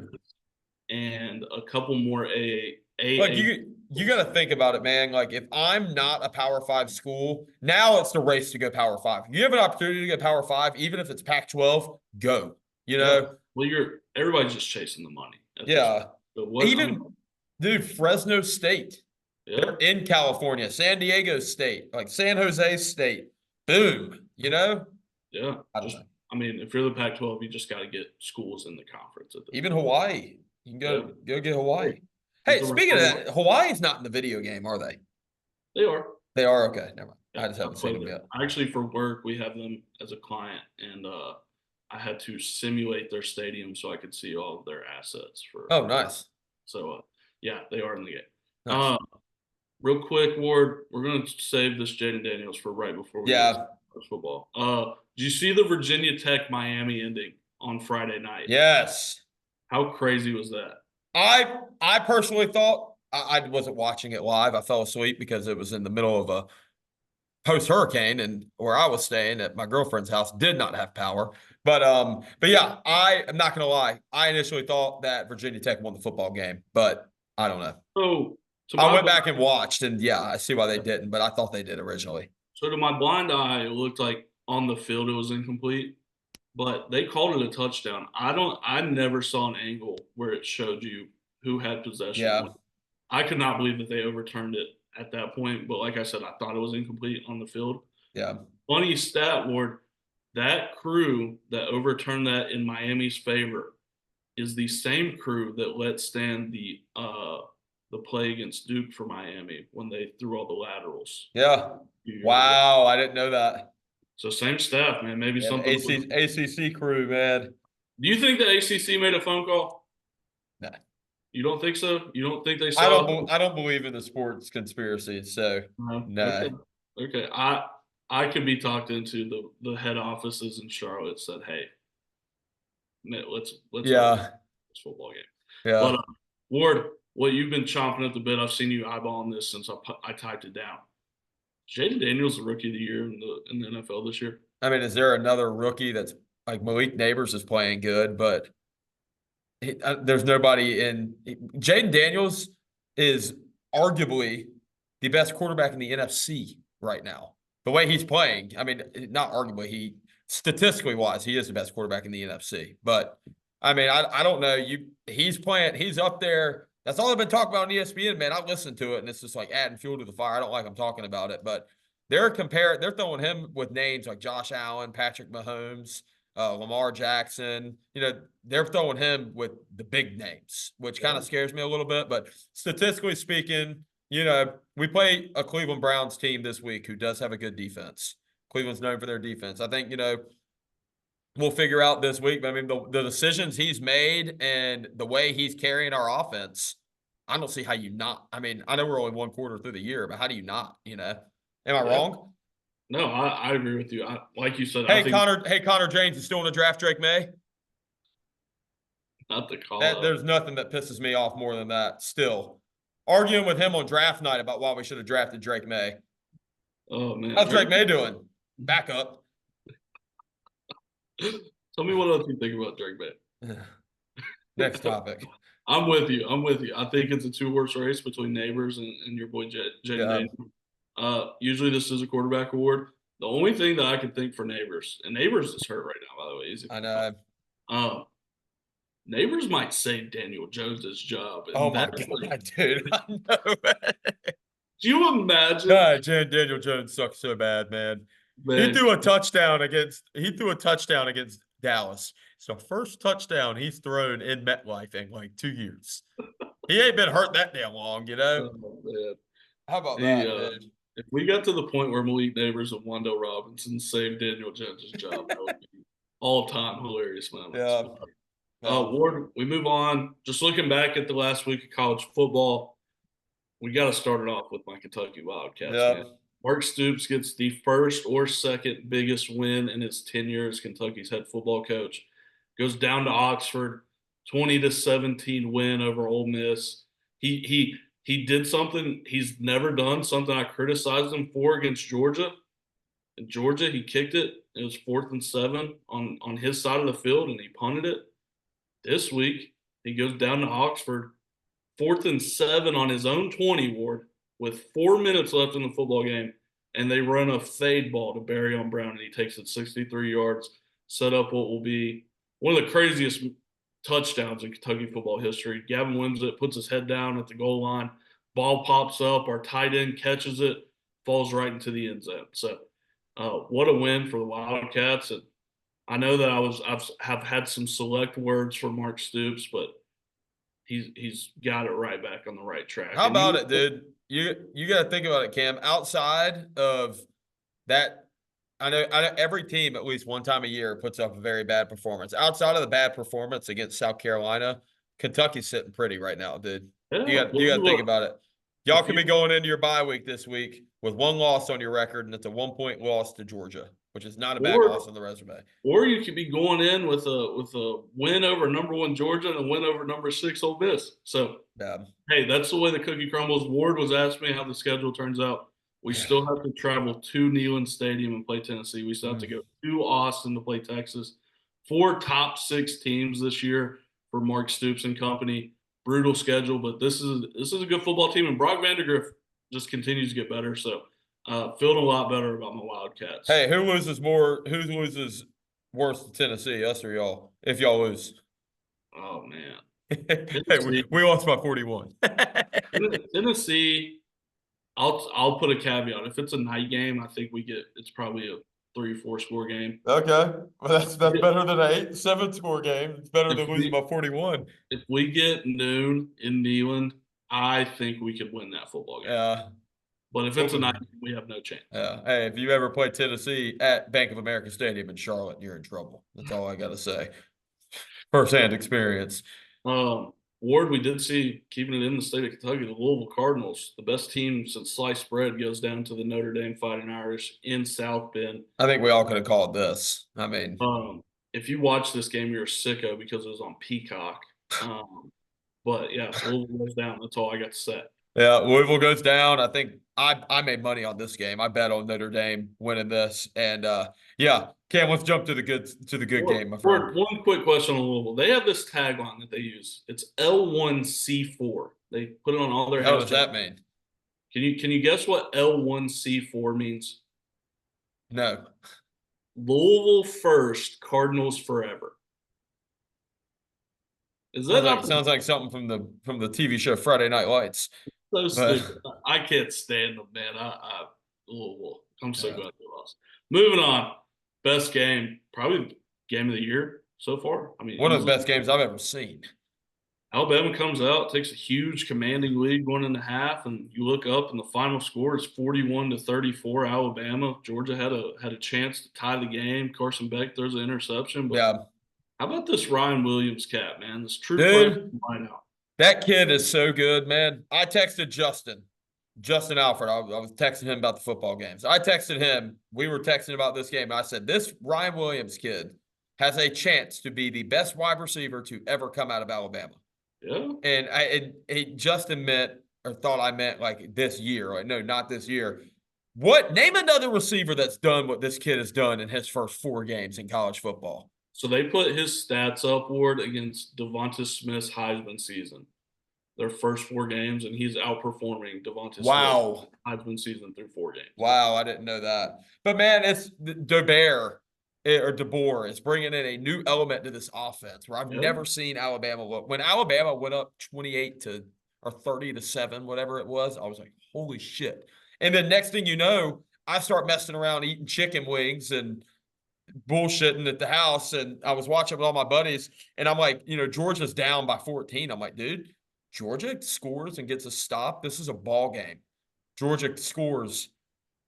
and a couple more Like you got to think about it, man. Like if I'm not a Power 5 school, now it's the race to go Power 5. If you have an opportunity to get Power 5, even if it's Pac-12, go. Well, everybody's just chasing the money. Yeah. Dude, Fresno State. Yeah. They're in California. San Diego State, like San Jose State. Boom. Yeah. I mean, if you're the Pac-12, you just got to get schools in the conference. Even Hawaii. You can go get Hawaii. Hey, speaking of that, Hawaii's not in the video game, are they? They are. They are? Okay, never mind. Yeah, I just haven't seen them yet. Actually, for work, we have them as a client, and I had to simulate their stadium so I could see all of their assets. Oh, nice. So, yeah, they are in the game. Nice. Real quick, Ward, we're going to save this Jayden Daniels for right before we get to football. Did you see the Virginia Tech Miami ending on Friday night? Yes. How crazy was that? I personally thought I wasn't watching it live. I fell asleep because it was in the middle of a post-hurricane, and where I was staying at my girlfriend's house did not have power. But yeah, I am not going to lie. I initially thought that Virginia Tech won the football game, but I don't know. So I went back and watched, and yeah, I see why they didn't, but I thought they did originally. So to my blind eye, it looked like on the field it was incomplete, but they called it a touchdown. I never saw an angle where it showed you who had possession. Yeah. I could not believe that they overturned it at that point, but like I said, I thought it was incomplete on the field. Yeah. Funny stat, Ward, that crew that overturned that in Miami's favor is the same crew that let stand the play against Duke for Miami when they threw all the laterals. Yeah. Wow, I didn't know that. So same staff, man. Maybe something. ACC crew, man. Do you think the ACC made a phone call? No. You don't think so? You don't think they saw? I don't believe in the sports conspiracy, so no. Okay. I could be talked into the head offices in Charlotte said, "Hey, let's this football game." Yeah. But Ward, what you've been chomping at the bit, I've seen you eyeballing this since I typed it down. Jayden Daniels the rookie of the year in the NFL this year. I mean, is there another rookie that's like Malik Neighbors is playing good, but there's nobody in. Jayden Daniels is arguably the best quarterback in the NFC right now. The way he's playing, I mean, not arguably, statistically wise, he is the best quarterback in the NFC. But I mean, I don't know. He's up there. That's all I've been talking about on ESPN, man. I listened to it, and it's just like adding fuel to the fire. I don't like I'm talking about it, but they're throwing him with names like Josh Allen, Patrick Mahomes, Lamar Jackson. They're throwing him with the big names, which kind of scares me a little bit. But statistically speaking, we play a Cleveland Browns team this week who does have a good defense. Cleveland's known for their defense. I think, we'll figure out this week. But I mean, the decisions he's made and the way he's carrying our offense, I don't see how you not. I mean, I know we're only one quarter through the year, but how do you not? Am I wrong? No, I agree with you. Like you said, Connor James is still in the draft. Drake May. Not the call That out. there's nothing that pisses me off more than that. Still, arguing with him on draft night about why we should have drafted Drake May. Oh man, How's Drake May doing? Back up. Tell me what else you think about Drake May. Next topic. I'm with you. I think it's a two-horse race between Neighbors and your boy Jayden Daniels. Usually this is a quarterback award. The only thing that I can think for Neighbors, and Neighbors is hurt right now, by the way. I know. Neighbors might save Daniel Jones's job. Oh my God, dude! I know. Do you imagine? God, Daniel Jones sucks so bad, man. He threw a touchdown against Dallas. It's the first touchdown he's thrown in MetLife in like 2 years. He ain't been hurt that damn long, you know. Oh, how about that, dude? If we got to the point where Malik Neighbors and Wando Robinson saved Daniel Jones's job, that would be all-time hilarious moments. Yeah. Ward, we move on. Just looking back at the last week of college football, we got to start it off with my Kentucky Wildcats. Man. Mark Stoops gets the first or second biggest win in his tenure as Kentucky's head football coach. Goes down to Oxford, 20-17 win over Ole Miss. He did something he's never done, something I criticized him for against Georgia. In Georgia, he kicked it. It was 4th and 7 on his side of the field, and he punted it. This week, he goes down to Oxford, 4th and 7 on his own 20, Ward, with 4 minutes left in the football game, and they run a fade ball to Barry on Brown, and he takes it 63 yards, set up what will be one of the craziest touchdowns in Kentucky football history. Gavin wins it, puts his head down at the goal line, ball pops up, our tight end catches it, falls right into the end zone. So, what a win for the Wildcats. And I know that I've had some select words for Mark Stoops, but he's got it right back on the right track. How about it, dude? You got to think about it, Cam. Outside of that, I know every team at least one time a year puts up a very bad performance. Outside of the bad performance against South Carolina, Kentucky's sitting pretty right now, dude. Yeah, you got to think about it. Y'all can be going into your bye week this week with 1 loss on your record, and it's a 1-point loss to Georgia, which is not a bad loss on the resume. Or you could be going in with a win over number 1 Georgia and a win over number 6 Ole Miss. So, hey, that's the way the cookie crumbles. Ward was asking me how the schedule turns out. We still have to travel to Neyland Stadium and play Tennessee. We still have to go to Austin to play Texas. 4 top 6 teams this year for Mark Stoops and company. Brutal schedule, but this is a good football team, and Brock Vandegrift just continues to get better. So, feeling a lot better about my Wildcats. Hey, who loses worse to Tennessee, us or y'all? If y'all lose, oh man, hey, we lost by 41. Tennessee. I'll put a caveat. If it's a night game, I think it's probably a 3-4 score game. Okay. Well, that's better than an 8-7 score game. It's better than losing by 41. If we get noon in Neyland, I think we could win that football game. Yeah. But if it's a night, we have no chance. Yeah. Hey, if you ever play Tennessee at Bank of America Stadium in Charlotte, you're in trouble. That's all I got to say. First-hand experience. Ward, we did see, keeping it in the state of Kentucky, the Louisville Cardinals, the best team since sliced bread, goes down to the Notre Dame Fighting Irish in South Bend. I think we all could have called this. I mean, if you watch this game, you're a sicko because it was on Peacock. But yeah, Louisville goes down. That's all I got to say. Yeah, Louisville goes down. I think I made money on this game. I bet on Notre Dame winning this, and yeah. Cam, let's jump to the good game, my friend. One quick question on Louisville. They have this tagline that they use. It's L1C4. They put it on all their hats. What does that mean? Can you guess what L1C4 means? No. Louisville first, Cardinals forever. Is that sounds like something from the TV show Friday Night Lights? So stupid. I can't stand them, man. Louisville. I'm so glad they lost. Moving on. Best game, probably game of the year so far. I mean, one of the best games I've ever seen. Alabama comes out, takes a huge commanding lead going into half, and you look up, and the final score is 41-34 Alabama. Georgia had a chance to tie the game. Carson Beck throws an interception. But how about this Ryan Williams cat, man? This true player line out. That kid is so good, man. I texted Justin Alfred. I was texting him about the football games. I texted him. We were texting about this game. I said, this Ryan Williams kid has a chance to be the best wide receiver to ever come out of Alabama. Yeah. And it Justin meant or thought I meant like this year. Like, no, not this year. Name another receiver that's done what this kid has done in his first 4 games in college football. So they put his stats upward against Devonta Smith's Heisman season. Their first 4 games, and he's outperforming Devonta Smith's Heisman season through 4 games. Wow, I didn't know that. But man, it's DeBoer is bringing in a new element to this offense where I've never seen Alabama look. When Alabama went up 30-7, whatever it was, I was like, holy shit. And then next thing you know, I start messing around eating chicken wings and bullshitting at the house. And I was watching with all my buddies, and I'm like, Georgia's down by 14. I'm like, dude, Georgia scores and gets a stop. This is a ball game. Georgia scores,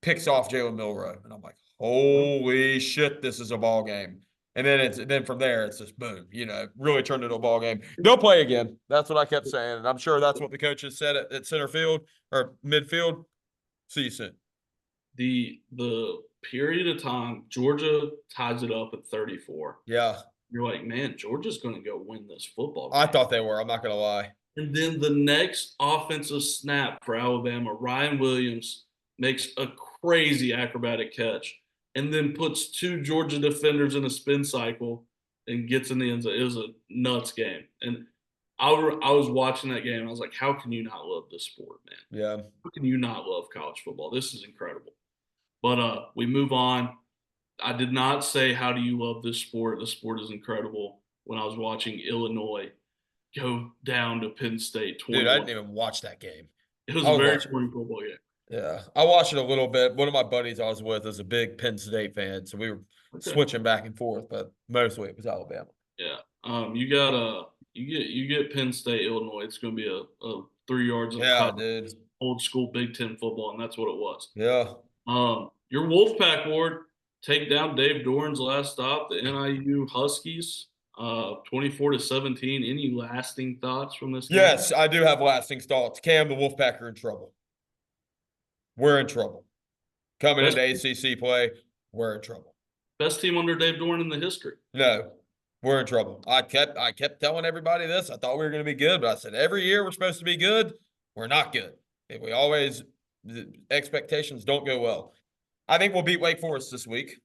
picks off Jalen Milroe. And I'm like, holy shit, this is a ball game. And then from there, it's just boom, really turned into a ball game. They'll play again. That's what I kept saying. And I'm sure that's what the coaches said at center field or midfield. See you soon. The period of time, Georgia ties it up at 34. Yeah. You're like, man, Georgia's going to go win this football game. I thought they were. I'm not going to lie. And then the next offensive snap for Alabama, Ryan Williams makes a crazy acrobatic catch and then puts 2 Georgia defenders in a spin cycle and gets in the end zone. It was a nuts game. And I was watching that game, and I was like, how can you not love this sport, man? Yeah. How can you not love college football? This is incredible. But we move on. I did not say, how do you love this sport? The sport is incredible. When I was watching Illinois go down to Penn State 21. Dude, I didn't even watch that game. It was a very boring football game. Yeah, I watched it a little bit. One of my buddies I was with is a big Penn State fan, so we were switching back and forth, but mostly it was Alabama. Yeah, you get Penn State, Illinois. It's going to be a 3 yards of cut. Dude. Old school Big Ten football, and that's what it was. Yeah. Your Wolfpack Ward take down Dave Doran's last stop, the NIU Huskies. 24-17. Any lasting thoughts from this game? Yes, I do have lasting thoughts. Cam, the Wolfpack are in trouble. We're in trouble. Coming into ACC play, we're in trouble. Best team under Dave Doran in the history. No, we're in trouble. I kept telling everybody this. I thought we were going to be good, but I said every year we're supposed to be good. We're not good. The expectations don't go well. I think we'll beat Wake Forest this week.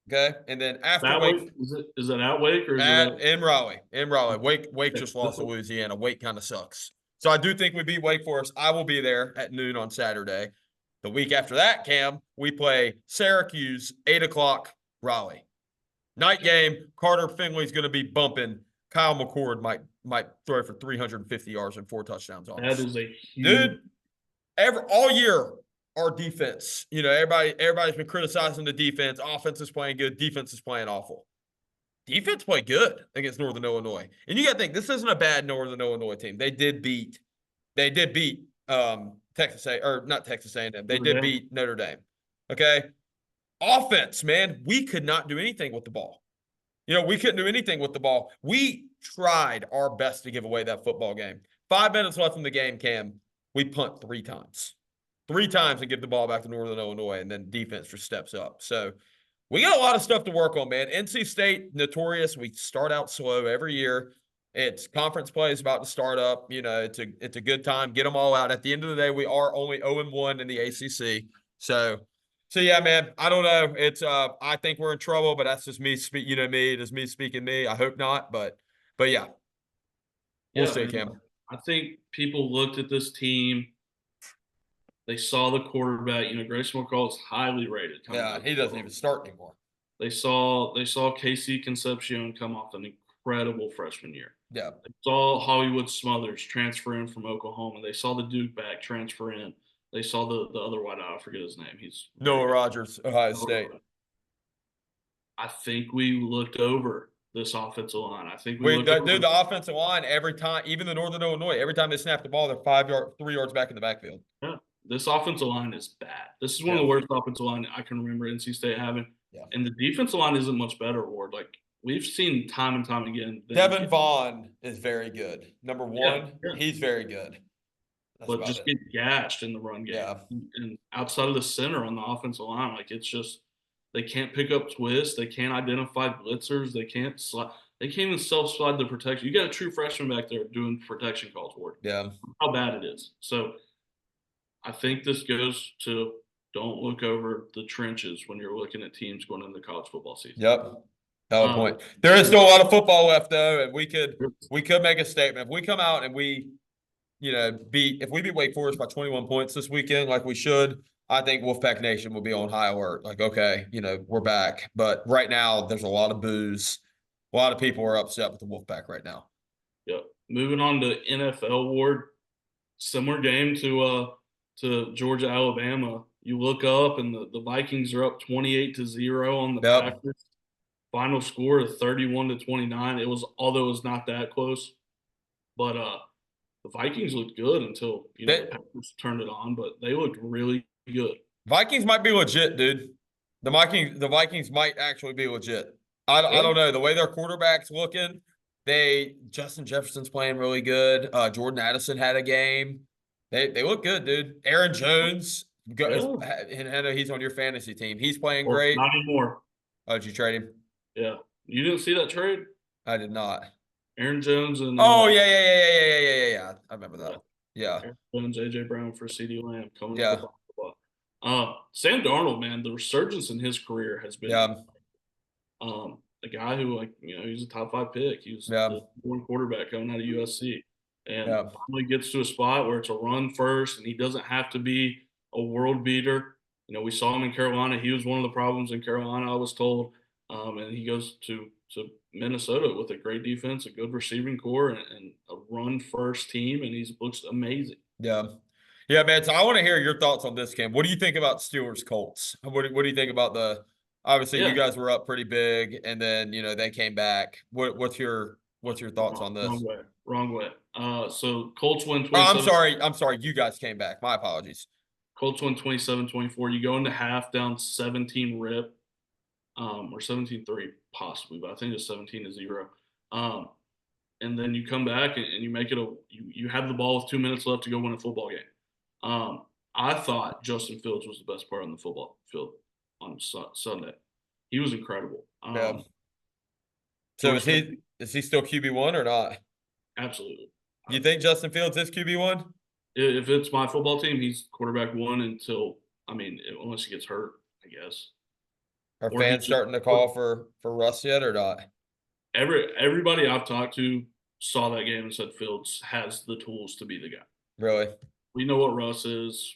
Okay, and then after Wake, is it at Wake or in Raleigh? In Raleigh, Wake just lost to Louisiana. Wake kind of sucks, so I do think we beat Wake Forest. I will be there at noon on Saturday. The week after that, Cam, we play Syracuse, 8:00, Raleigh. Night game. Carter Finley's going to be bumping. Kyle McCord might throw for 350 yards and 4 touchdowns on us. That is a huge... Dude. All year. Our defense, everybody's been criticizing the defense. Offense is playing good. Defense is playing awful. Defense played good against Northern Illinois. And you got to think, this isn't a bad Northern Illinois team. They did beat Texas A, or not Texas A&M. They did beat Notre Dame. Okay? Offense, man, we could not do anything with the ball. We couldn't do anything with the ball. We tried our best to give away that football game. 5 minutes left in the game, Cam. We punt 3 times. 3 times and give the ball back to Northern Illinois, and then defense just steps up. So we got a lot of stuff to work on, man. NC State, notorious. We start out slow every year. It's conference play is about to start up. It's a good time. Get them all out. At the end of the day, we are only 0-1 in the ACC. So yeah, man. I don't know. It's I think we're in trouble, but that's just me it is me speaking me. I hope not, but yeah. We'll see, Cam. I think people looked at this team. They saw the quarterback. Grayson McCall is highly rated. Yeah, he doesn't even start anymore. They saw KC Concepcion come off an incredible freshman year. Yeah. They saw Hollywood Smothers transfer in from Oklahoma. They saw the Duke back transfer in. They saw the other wide out. I forget his name. He's Noah Rogers, Ohio State. I think we looked over this offensive line. I think the offensive line every time, even the Northern Illinois, every time they snap the ball, they're 3 yards back in the backfield. Yeah. This offensive line is bad. This is one of the worst offensive line I can remember NC State having. Yeah. And the defensive line isn't much better, Ward. Like, we've seen time and time again. Devin Vaughn is very good. Number 1, he's very good. But just get gashed in the run game. Yeah. And outside of the center on the offensive line, like, it's just They can't pick up twists. They can't identify blitzers. They can't slide. They can't even self-slide the protection. You got a true freshman back there doing protection calls, Ward. Yeah. How bad it is. So I think this goes to don't look over the trenches when you're looking at teams going into the college football season. Yep. Valid point. There is still a lot of football left though, and we could make a statement. If we come out and we, if we beat Wake Forest by 21 points this weekend, like we should, I think Wolfpack Nation will be on high alert. Like, okay, we're back. But right now, there's a lot of boos. A lot of people are upset with the Wolfpack right now. Yep. Moving on to NFL, Ward. Similar game to Georgia, Alabama. You look up and the Vikings are up 28-0 on the Packers. Final score of 31-29. Although it was not that close, but the Vikings looked good until the Packers turned it on. But they looked really good. Vikings might be legit, dude. The Vikings might actually be legit. I don't know the way their quarterback's looking. Justin Jefferson's playing really good. Jordan Addison had a game. They look good, dude. Aaron Jones, and I know he's on your fantasy team. He's playing great. Not anymore. Oh, did you trade him? Yeah. You didn't see that trade? I did not. Aaron Jones and yeah. I remember that. Yeah. Aaron Jones, AJ Brown for CeeDee Lamb coming up. Sam Darnold, man, the resurgence in his career has been a guy who, he's a top 5 pick. He was the one quarterback coming out of UFC. And finally gets to a spot where it's a run first, and he doesn't have to be a world beater. We saw him in Carolina. He was one of the problems in Carolina, I was told. And he goes to Minnesota with a great defense, a good receiving core, and a run-first team, and he looks amazing. Yeah. Yeah, man. So I want to hear your thoughts on this game. What do you think about Steelers-Colts? What do you think about obviously you guys were up pretty big, and then, they came back. What's your thoughts on this? Wrong way. So Colts win 27. I'm sorry. You guys came back. My apologies. Colts win 27-24. You go into half down 17 rip, or 17-3 possibly, but I think it's 17-0. And then you come back and you make it you have the ball with 2 minutes left to go win a football game. I thought Justin Fields was the best player on the football field on Sunday. He was incredible. So is he still QB1 or not? Absolutely. You think Justin Fields is QB1? If it's my football team, he's quarterback 1 until unless he gets hurt, I guess. Are fans starting to call for Russ yet or not? Everybody I've talked to saw that game and said Fields has the tools to be the guy. Really? We know what Russ is,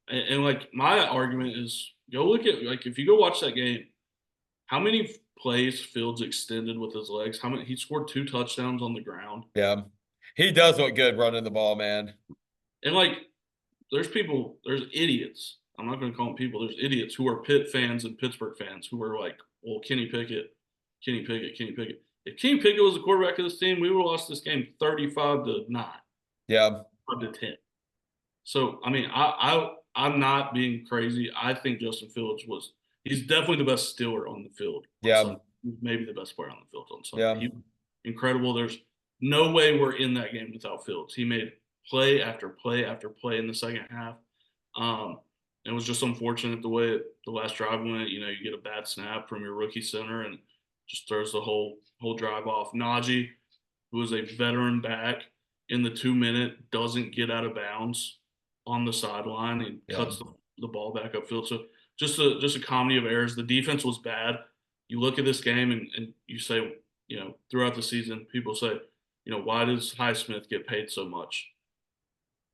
and my argument is go look at if you go watch that game, how many plays Fields extended with his legs? He scored 2 touchdowns on the ground. Yeah. He does look good running the ball, man. And there's idiots. I'm not going to call them people. There's idiots who are Pitt fans and Pittsburgh fans who are like, well, Kenny Pickett. If Kenny Pickett was the quarterback of this team, we would have lost this game 35-9. Yeah. 5-10. So, I'm not being crazy. I think Justin Fields he's definitely the best Steeler on the field. Yeah. He's maybe the best player on the field on Sunday. Yeah. He was incredible. There's no way we're in that game without Fields. He made play after play after play in the second half. It was just unfortunate the way the last drive went. You get a bad snap from your rookie center and just throws the whole drive off. Najee, who is a veteran back in the 2-minute, doesn't get out of bounds on the sideline and cuts the ball back upfield. So just a comedy of errors. The defense was bad. You look at this game and you say, throughout the season, people say, why does Highsmith get paid so much?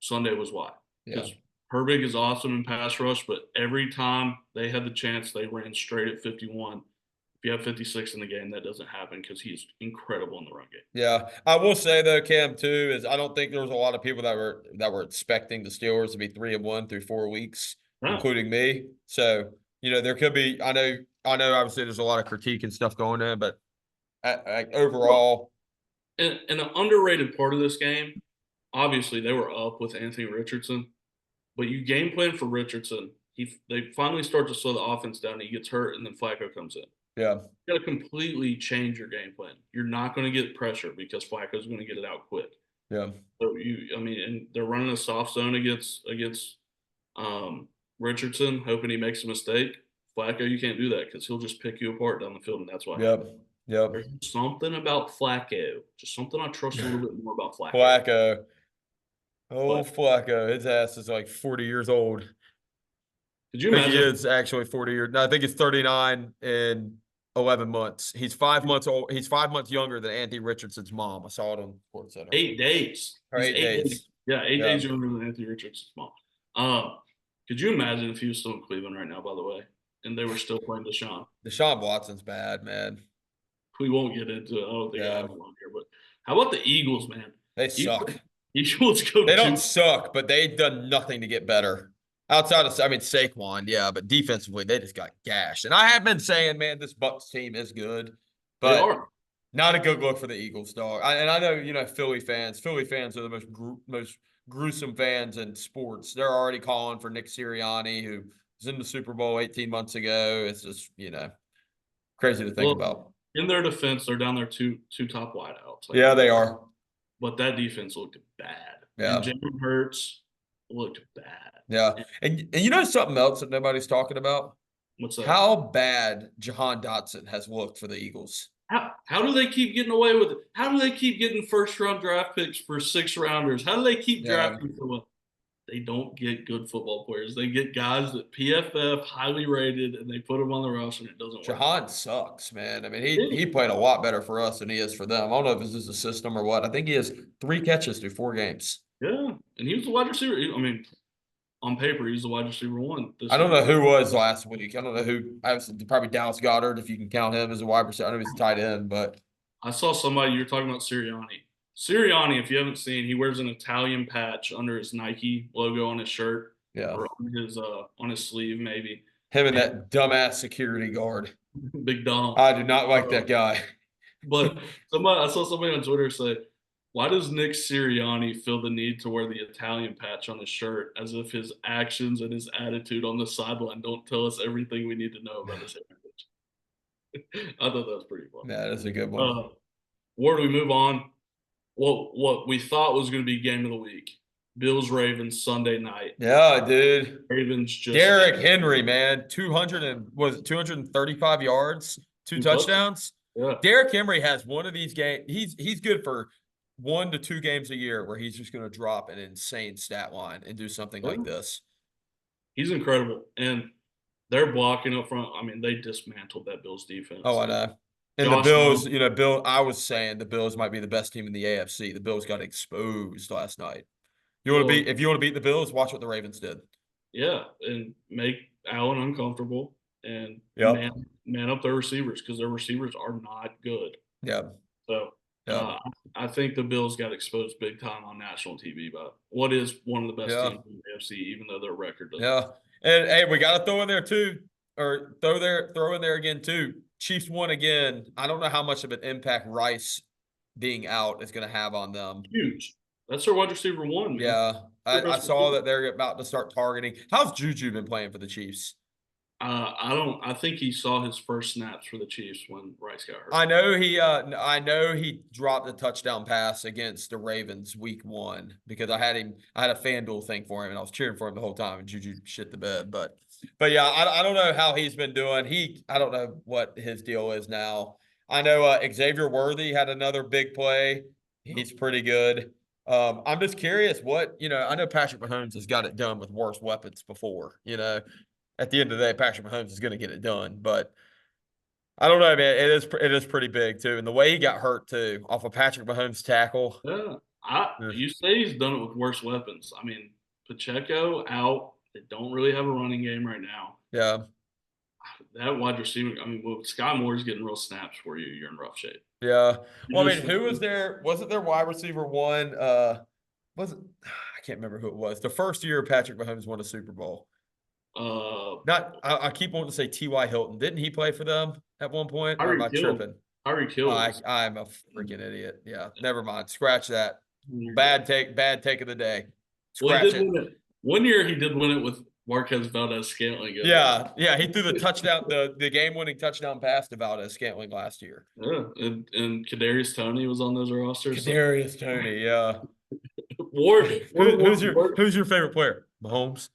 Sunday was why. Because Herbig is awesome in pass rush, but every time they had the chance, they ran straight at 51. If you have 56 in the game, that doesn't happen because he's incredible in the run game. Yeah. I will say, though, Cam, too, is I don't think there was a lot of people that were expecting the Steelers to be 3-1 through 4 weeks, including me. So, there could be – I know obviously there's a lot of critique and stuff going on, but overall – And an underrated part of this game, obviously they were up with Anthony Richardson, but you game plan for Richardson. They finally start to slow the offense down. He gets hurt, and then Flacco comes in. Yeah. You got to completely change your game plan. You're not going to get pressure because Flacco's going to get it out quick. Yeah. So and they're running a soft zone against Richardson, hoping he makes a mistake. Flacco, you can't do that because he'll just pick you apart down the field, and that's what Yep. happens. Yep. There's something about Flacco, just something I trust a little bit more about Flacco. Flacco. Oh, But Flacco. His ass is like 40 years old. could you I think imagine? he is actually 40 years. No, I think he's 39 in 11 months. He's 5 months old. He's 5 months younger than Anthony Richardson's mom. I saw it on SportsCenter. 8 days. Or He's 8 days. Yeah, 8 Yeah. days younger than Anthony Richardson's mom. Could you imagine if he was still in Cleveland right now, by the way, and they were still playing Deshaun? Deshaun Watson's bad, man. We won't get into it. I don't think I Yeah. have him on here. But how about the Eagles, man? They suck. Eagles go They don't suck, but they've done nothing to get better. Outside of, I mean, Saquon, yeah, but defensively, they just got gashed. And I have been saying, man, this Bucs team is good, They but are. not a good look for the Eagles, dog. And I know, you know, Philly fans are the most gruesome fans in sports. They're already calling for Nick Sirianni, who was in the Super Bowl 18 months ago. It's just, you know, crazy to think about. In their defense, they're down there two top wideouts. Yeah, they are. But that defense looked bad. Yeah. And Jalen Hurts looked bad. Yeah. And you know something else that nobody's talking about? What's that? How bad Jahan Dotson has looked for the Eagles. How do they keep getting away with it? How do they keep getting first-round draft picks for 6-rounders? How do they keep drafting for what? They don't get good football players. They get guys that PFF highly rated, and they put them on the roster, and it doesn't work. Jahan sucks, man. I mean, he played a lot better for us than he is for them. I don't know if this is a system or what. I think he has 3 catches through 4 games. Yeah, and he was the wide receiver. I mean, on paper, he's the wide receiver 1. I don't know who was last week. I don't know who. Probably Dallas Goedert, if you can count him as a wide receiver. I know he's a tight end, but I saw somebody, you were talking about Sirianni. Sirianni, if you haven't seen, he wears an Italian patch under his Nike logo on his shirt. Yeah. Or on his sleeve, maybe. Him and that dumbass security guard. Big Dom. I do not like that guy. But I saw somebody on Twitter say, why does Nick Sirianni feel the need to wear the Italian patch on his shirt as if his actions and his attitude on the sideline don't tell us everything we need to know about his heritage? I thought that was pretty fun. Yeah, that's a good one. Where do we move on? What we thought was going to be game of the week. Bills-Ravens Sunday night. Yeah, dude. Ravens just Derrick Henry, man, 235 yards, 2 touchdowns. Yeah. Derrick Henry has one of these games. He's good for 1 to 2 games a year where he's just going to drop an insane stat line and do something like this. He's incredible, and they're blocking up front. I mean, they dismantled that Bills defense. Oh, I know. And the Bills, you know, I was saying the Bills might be the best team in the AFC. The Bills got exposed last night. If you want to beat the Bills, watch what the Ravens did. Yeah, and make Allen uncomfortable and man up their receivers because their receivers are not good. Yeah. So I think the Bills got exposed big time on national TV by what is one of the best teams in the AFC, even though their record doesn't. Yeah. And hey, we got to throw in there too, or throw in there again too. Chiefs won again. I don't know how much of an impact Rice being out is going to have on them. Huge. That's their wide receiver 1. Man. Yeah. I saw that they're about to start targeting. How's Juju been playing for the Chiefs? I think he saw his first snaps for the Chiefs when Rice got hurt. I know he dropped a touchdown pass against the Ravens week 1 because I had a FanDuel thing for him and I was cheering for him the whole time and Juju shit the bed. But yeah, I don't know how he's been doing. I don't know what his deal is now. I know Xavier Worthy had another big play. He's pretty good. I'm just curious I know Patrick Mahomes has got it done with worse weapons before, At the end of the day, Patrick Mahomes is going to get it done, but I don't know, man. It is pretty big too, and the way he got hurt too off of Patrick Mahomes' tackle. Yeah, you say he's done it with worse weapons. I mean, Pacheco out. They don't really have a running game right now. Yeah, that wide receiver. I mean, well, Sky Moore's getting real snaps for you. You're in rough shape. Yeah. Well, I mean, who was there? Wasn't there wide receiver 1? I can't remember who it was. The first year Patrick Mahomes won a Super Bowl. I keep wanting to say T.Y. Hilton. Didn't he play for them at one point? Or am I tripping? Tyreek Hill. I'm a freaking idiot. Yeah, never mind. Scratch that. Bad take of the day. Scratch it. One year he did win it with Marquez Valdez-Scantling. Yeah. He threw the touchdown, the game-winning touchdown pass to Valdez-Scantling last year. Yeah, and Kadarius Toney was on those rosters. Kadarius Toney, yeah. Ward. Who's your favorite player? Mahomes.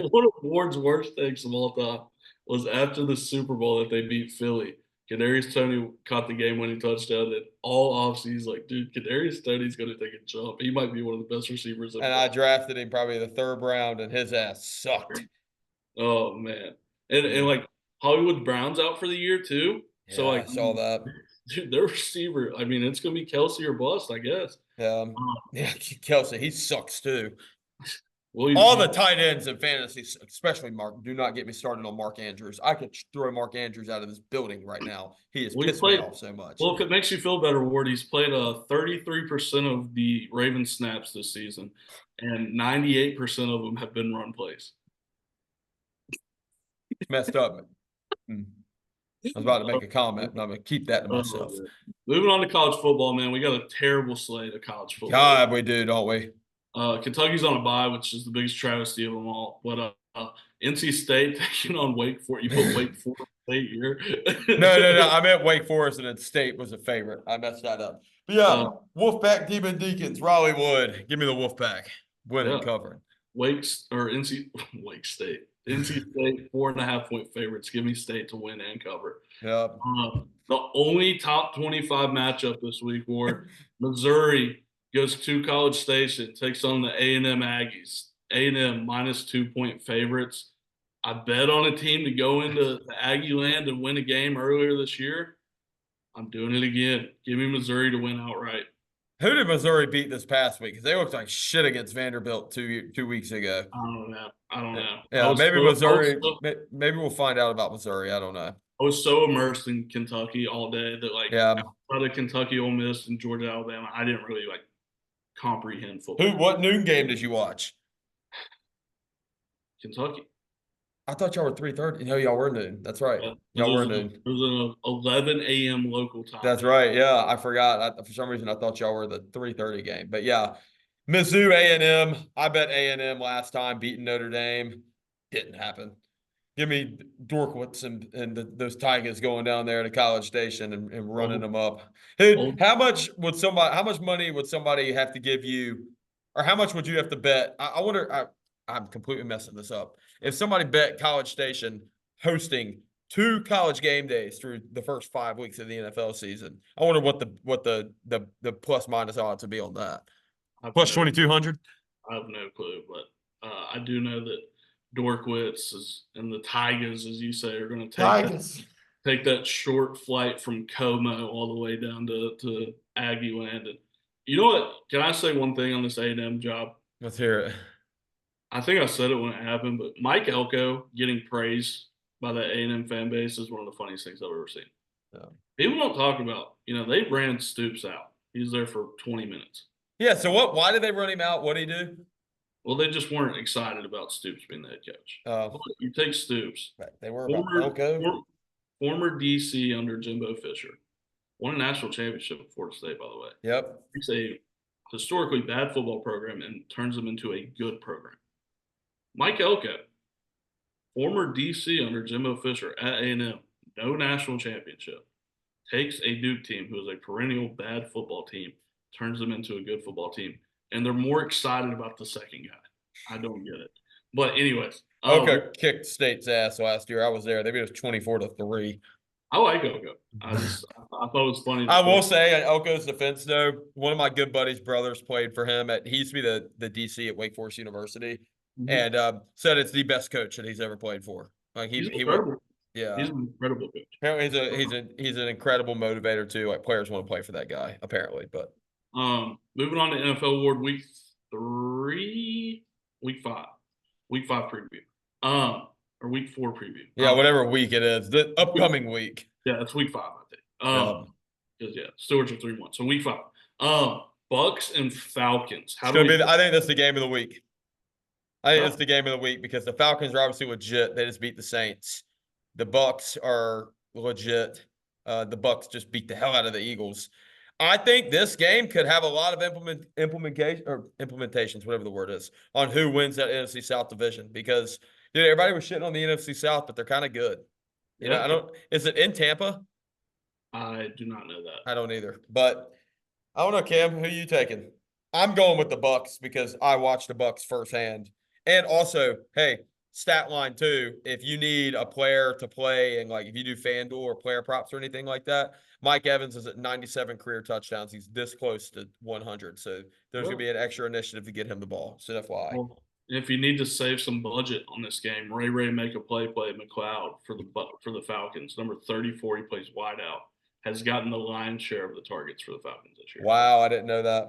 One of Ward's worst takes of all time was after the Super Bowl that they beat Philly. Kadarius Toney caught the game-winning touchdown, and all offseason he's like, dude, Kadarius Toney's going to take a jump. He might be one of the best receivers ever. And I drafted him probably the 3rd round, and his ass sucked. Oh, man. And like, Hollywood Brown's out for the year, too. Yeah, So, like, I saw that. Dude, their receiver, I mean, it's going to be Kelsey or bust, I guess. Yeah, Kelsey, he sucks, too. Well, All the tight ends in fantasy, especially Mark, do not get me started on Mark Andrews. I could throw Mark Andrews out of this building right now. He has pissed me off so much. Well, if it makes you feel better, Ward, he's played 33% of the Ravens snaps this season, and 98% of them have been run plays. It's messed up. I was about to make a comment, but I'm going to keep that to myself. Moving on to college football, man. We got a terrible slate of college football. God, we do, don't we? Kentucky's on a bye, which is the biggest travesty of them all. But NC State taking on Wake Forest. You put Wake Forest State here. No. I meant Wake Forest and then State was a favorite. I messed that up. But yeah, Wolfpack, Demon Deacons, Raleigh Wood. Give me the Wolfpack. Winning, covering. Wake State. NC State, 4.5-point favorites. Give me State to win and cover. Yep. The only top 25 matchup this week, Ward, Missouri goes to College Station, takes on the A&M Aggies. A&M -2-point favorites. I bet on a team to go into the Aggie land and win a game earlier this year. I'm doing it again. Give me Missouri to win outright. Who did Missouri beat this past week? Because they looked like shit against Vanderbilt 2 weeks ago. I don't know. Yeah, maybe Missouri. Maybe we'll find out about Missouri. I don't know. I was so immersed in Kentucky all day that, like, outside of Kentucky, Ole Miss, and Georgia, Alabama, I didn't really, like, comprehend football. What noon game did you watch? Kentucky. I thought y'all were 3:30. No, y'all were noon. That's right. Yeah, y'all were noon. It was an 11 a.m. local time. That's right. Yeah, I forgot. For some reason, I thought y'all were the 3:30 game. But yeah, Mizzou A&M. I bet A&M last time beating Notre Dame. Didn't happen. Give me Dorkwitz and those Tigers going down there to College Station and running them up. Hey, how much money would somebody have to give you, or how much would you have to bet? I wonder. I'm completely messing this up. If somebody bet College Station hosting 2 college game days through the first 5 weeks of the NFL season, I wonder what the plus minus odds would be on that. Plus 2,200. I have no clue, but I do know that Dorkwitz and the Tigers, as you say, are going to take that short flight from Como all the way down to Aggie land. And you know what? Can I say one thing on this A&M job? Let's hear it. I think I said it when it happened, but Mike Elko getting praised by the A&M fan base is one of the funniest things I've ever seen. Yeah. People don't talk about, they ran Stoops out. He was there for 20 minutes. Yeah, so why did they run him out? What did he do? Well, they just weren't excited about Stoops being the head coach. You take Stoops. Right. They were about Elko. Former DC under Jimbo Fisher. Won a national championship at Florida State, by the way. Yep. It's a historically bad football program and turns them into a good program. Mike Elko, former DC under Jimbo Fisher at A&M, no national championship, takes a Duke team who is a perennial bad football team, turns them into a good football team, and they're more excited about the second guy. I don't get it. But anyways. Elko kicked State's ass last year. I was there. They beat us 24-3. I like Elko. I thought it was funny. I will say, in Elko's defense, though, one of my good buddies' brothers played for him. He used to be the DC at Wake Forest University. Mm-hmm. And said it's the best coach that he's ever played for. Like he's incredible. Yeah, he's an incredible coach. Apparently, he's an incredible motivator too. Like players want to play for that guy, apparently. But moving on to NFL award week 5 preview, or week 4 preview. Yeah, whatever week it is, the upcoming week. Yeah, it's week 5, I think. Because Stewards are 3-1, so week 5. Bucks and Falcons. I think that's the game of the week. I think it's the game of the week because the Falcons are obviously legit. They just beat the Saints. The Bucks are legit. The Bucks just beat the hell out of the Eagles. I think this game could have a lot of implementations, whatever the word is, on who wins that NFC South division because everybody was shitting on the NFC South, but they're kind of good. Is it in Tampa? I do not know that. I don't either. But I don't know, Cam, who are you taking? I'm going with the Bucks because I watched the Bucks firsthand. And also, hey, stat line too, if you need a player to play and like if you do FanDuel or player props or anything like that, Mike Evans is at 97 career touchdowns. He's this close to 100. So there's going to be an extra initiative to get him the ball. So FYI. Well, if you need to save some budget on this game, Ray make a play McLeod for the Falcons. Number 34, he plays wideout, has gotten the lion's share of the targets for the Falcons this year. Wow, I didn't know that.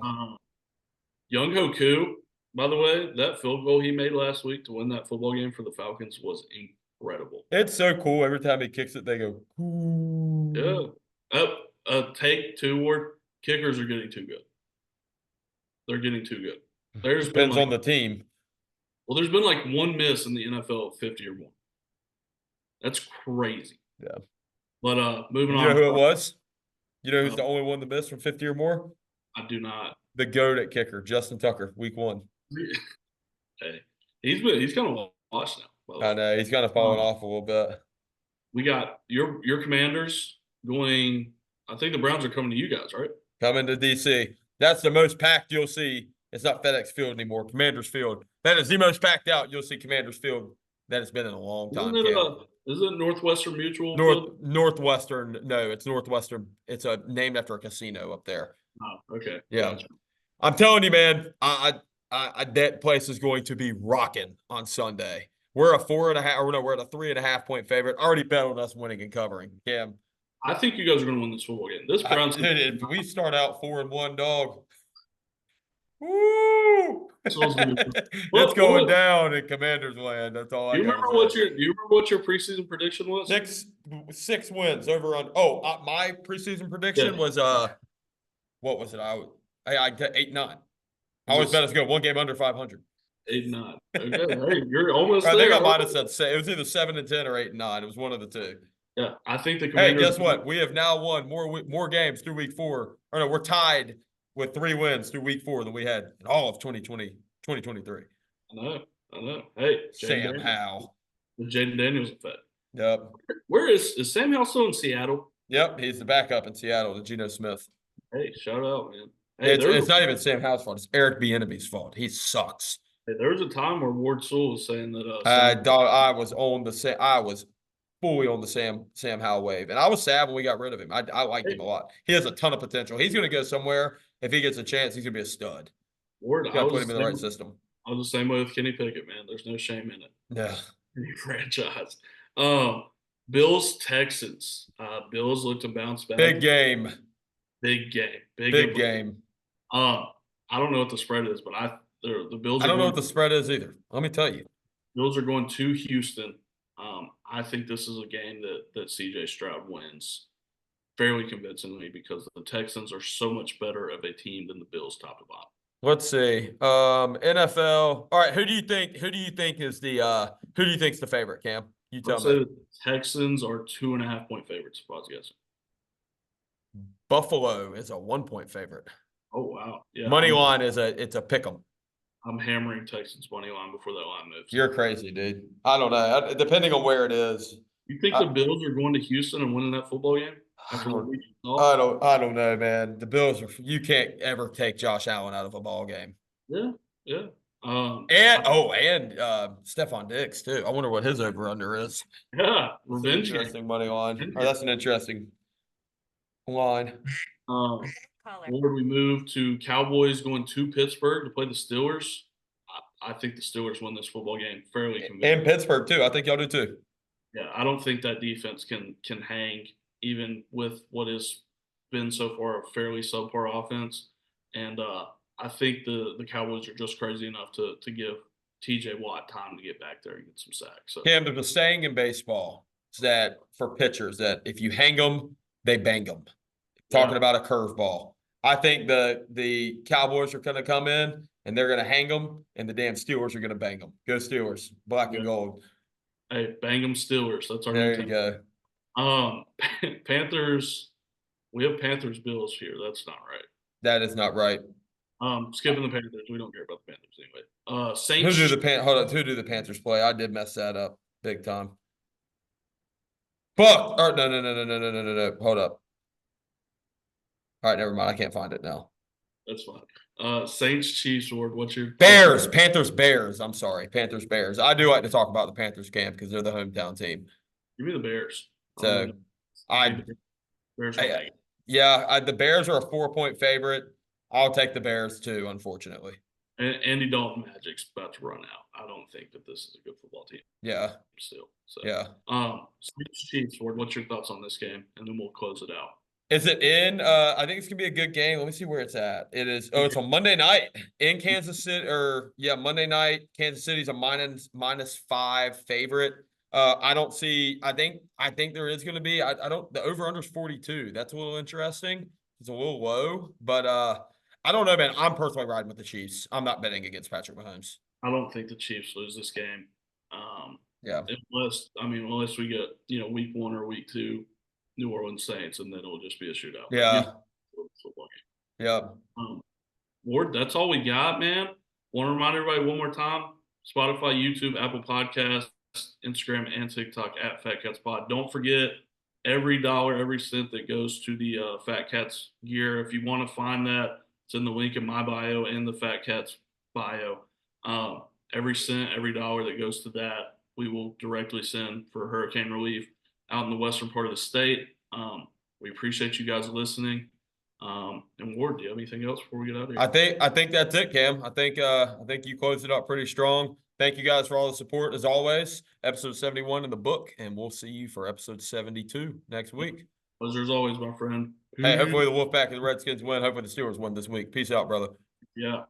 Young Hoku, by the way, that field goal he made last week to win that football game for the Falcons was incredible. It's so cool. Every time he kicks it, they go, ooh. Yeah. Take two word kickers are getting too good. They're getting too good. Depends on the team. Well, there's been like one miss in the NFL of 50 or more. That's crazy. Yeah. But moving on. You know who it was? You know who's the only one to miss from 50 or more? I do not. The GOAT at kicker, Justin Tucker, week 1. Hey, he's kind of washed now. I know he's kind of fallen off a little bit. We got your Commanders going. I think the Browns are coming to you guys, right? Coming to DC. That's the most packed you'll see. It's not FedEx Field anymore. Commanders Field. That is the most packed out you'll see Commanders Field that it's been in a long time. Isn't it Northwestern Mutual? Northwestern. No, it's Northwestern. It's named after a casino up there. Oh, okay. Yeah. Gotcha. I'm telling you, man, that place is going to be rocking on Sunday. We're a 3.5 point favorite. Already bet on us winning and covering. Cam. I think you guys are going to win this football game. This Browns. If we start out 4-1, dog. Woo! It's going down in Commanders land. That's all I got. Do you remember what your preseason prediction was? 6 wins over on. My preseason prediction was what was it? I got 8-9. I always bet us go one game under 500. 8-9. Okay, hey, you're almost there. I think I might have said it was either 7-10 or 8-9. It was one of the two. Yeah, I think the Commanders. Hey, guess what? We have now won more games through week 4. Or no, we're tied with 3 wins through week 4 than we had in all of 2023. I know. Hey, Sam Howell. Jayden Daniels effect. Yep. Where is Sam Howell still in Seattle? Yep, he's the backup in Seattle to Geno Smith. Hey, shout out, man. Hey, it's not even Sam Howell's fault. It's Eric Bieniemy's fault. He sucks. Hey, there was a time where Ward Sewell was saying that. I was fully on the Sam Howell wave, and I was sad when we got rid of him. I liked him a lot. He has a ton of potential. He's going to go somewhere. If he gets a chance, he's going to be a stud. Ward, got to put him in the right system. I was the same way with Kenny Pickett, man. There's no shame in it. Yeah. Any franchise. Bills Texans. Bills look to bounce back. Big game. Big game. I don't know what the spread is, but the Bills. I don't know what the spread is either. Let me tell you. Bills are going to Houston. I think this is a game that C.J. Stroud wins fairly convincingly because the Texans are so much better of a team than the Bills top to bottom. Let's see. NFL. All right, who do you think is the favorite, Cam? You tell me. The Texans are 2.5 point favorites, if I was guessing. Buffalo is a 1 point favorite. Oh wow. Yeah. Money line it's a pick 'em. I'm hammering Texans money line before that line moves. You're crazy, dude. I don't know. Depending on where it is. You think the Bills are going to Houston and winning that football game? I don't know, man. The Bills you can't ever take Josh Allen out of a ball game. Yeah. And Stephon Diggs too. I wonder what his over under is. Yeah, revenge. Interesting money line. That's an interesting line. Where we move to Cowboys going to Pittsburgh to play the Steelers. I think the Steelers win this football game fairly convincingly. And Pittsburgh too. I think y'all do too. Yeah, I don't think that defense can hang even with what has been so far a fairly subpar offense. And I think the Cowboys are just crazy enough to give TJ Watt time to get back there and get some sacks. So. Cam, there's a saying in baseball that for pitchers that if you hang them, they bang them. Talking about a curveball. I think the Cowboys are going to come in and they're going to hang them, and the damn Steelers are going to bang them. Go Steelers, black and gold. Hey, bang them Steelers. That's our there you go. Panthers. We have Panthers Bills here. That's not right. That is not right. Skipping the Panthers. We don't care about the Panthers anyway. Saints. Who do the Panthers play? I did mess that up big time. Buck. Or no. Hold up. All right, never mind. I can't find it now. That's fine. Saints Chiefs, Ward. What's your Bears, Panthers, Bears. I'm sorry, Panthers, Bears. I do like to talk about the Panthers camp because they're the hometown team. Give me the Bears. So Bears. The Bears are a 4-point favorite. I'll take the Bears too, unfortunately. And Andy Dalton Magic's about to run out. I don't think that this is a good football team. Yeah. Still. So yeah. Chiefs, Ward, what's your thoughts on this game? And then we'll close it out. Is it in? I think it's gonna be a good game. Let me see where it's at. It is. Oh, it's on Monday night in Kansas City. Monday night. Kansas City's a -5 favorite. I don't see. I think there is going to be. I don't. The over under is 42. That's a little interesting. It's a little low, but I don't know, man. I'm personally riding with the Chiefs. I'm not betting against Patrick Mahomes. I don't think the Chiefs lose this game. Yeah. Unless we get week 1 or week 2, New Orleans Saints, and then it'll just be a shootout. Yeah. Yeah. Ward, that's all we got, man. Want to remind everybody one more time: Spotify, YouTube, Apple Podcasts, Instagram, and TikTok at Fat Katz Pod. Don't forget, every dollar, every cent that goes to the Fat Katz gear. If you want to find that, it's in the link in my bio and the Fat Katz bio. Every cent, every dollar that goes to that, we will directly send for hurricane relief out in the western part of the state. We appreciate you guys listening. And Ward, do you have anything else before we get out of here? I think that's it, Cam. I think you closed it up pretty strong. Thank you guys for all the support as always. Episode 71 in the book, and we'll see you for episode 72 next week. Pleasure as always, my friend. Hey, hopefully the Wolfpack and the Redskins win. Hopefully the Steelers win this week. Peace out, brother. Yeah.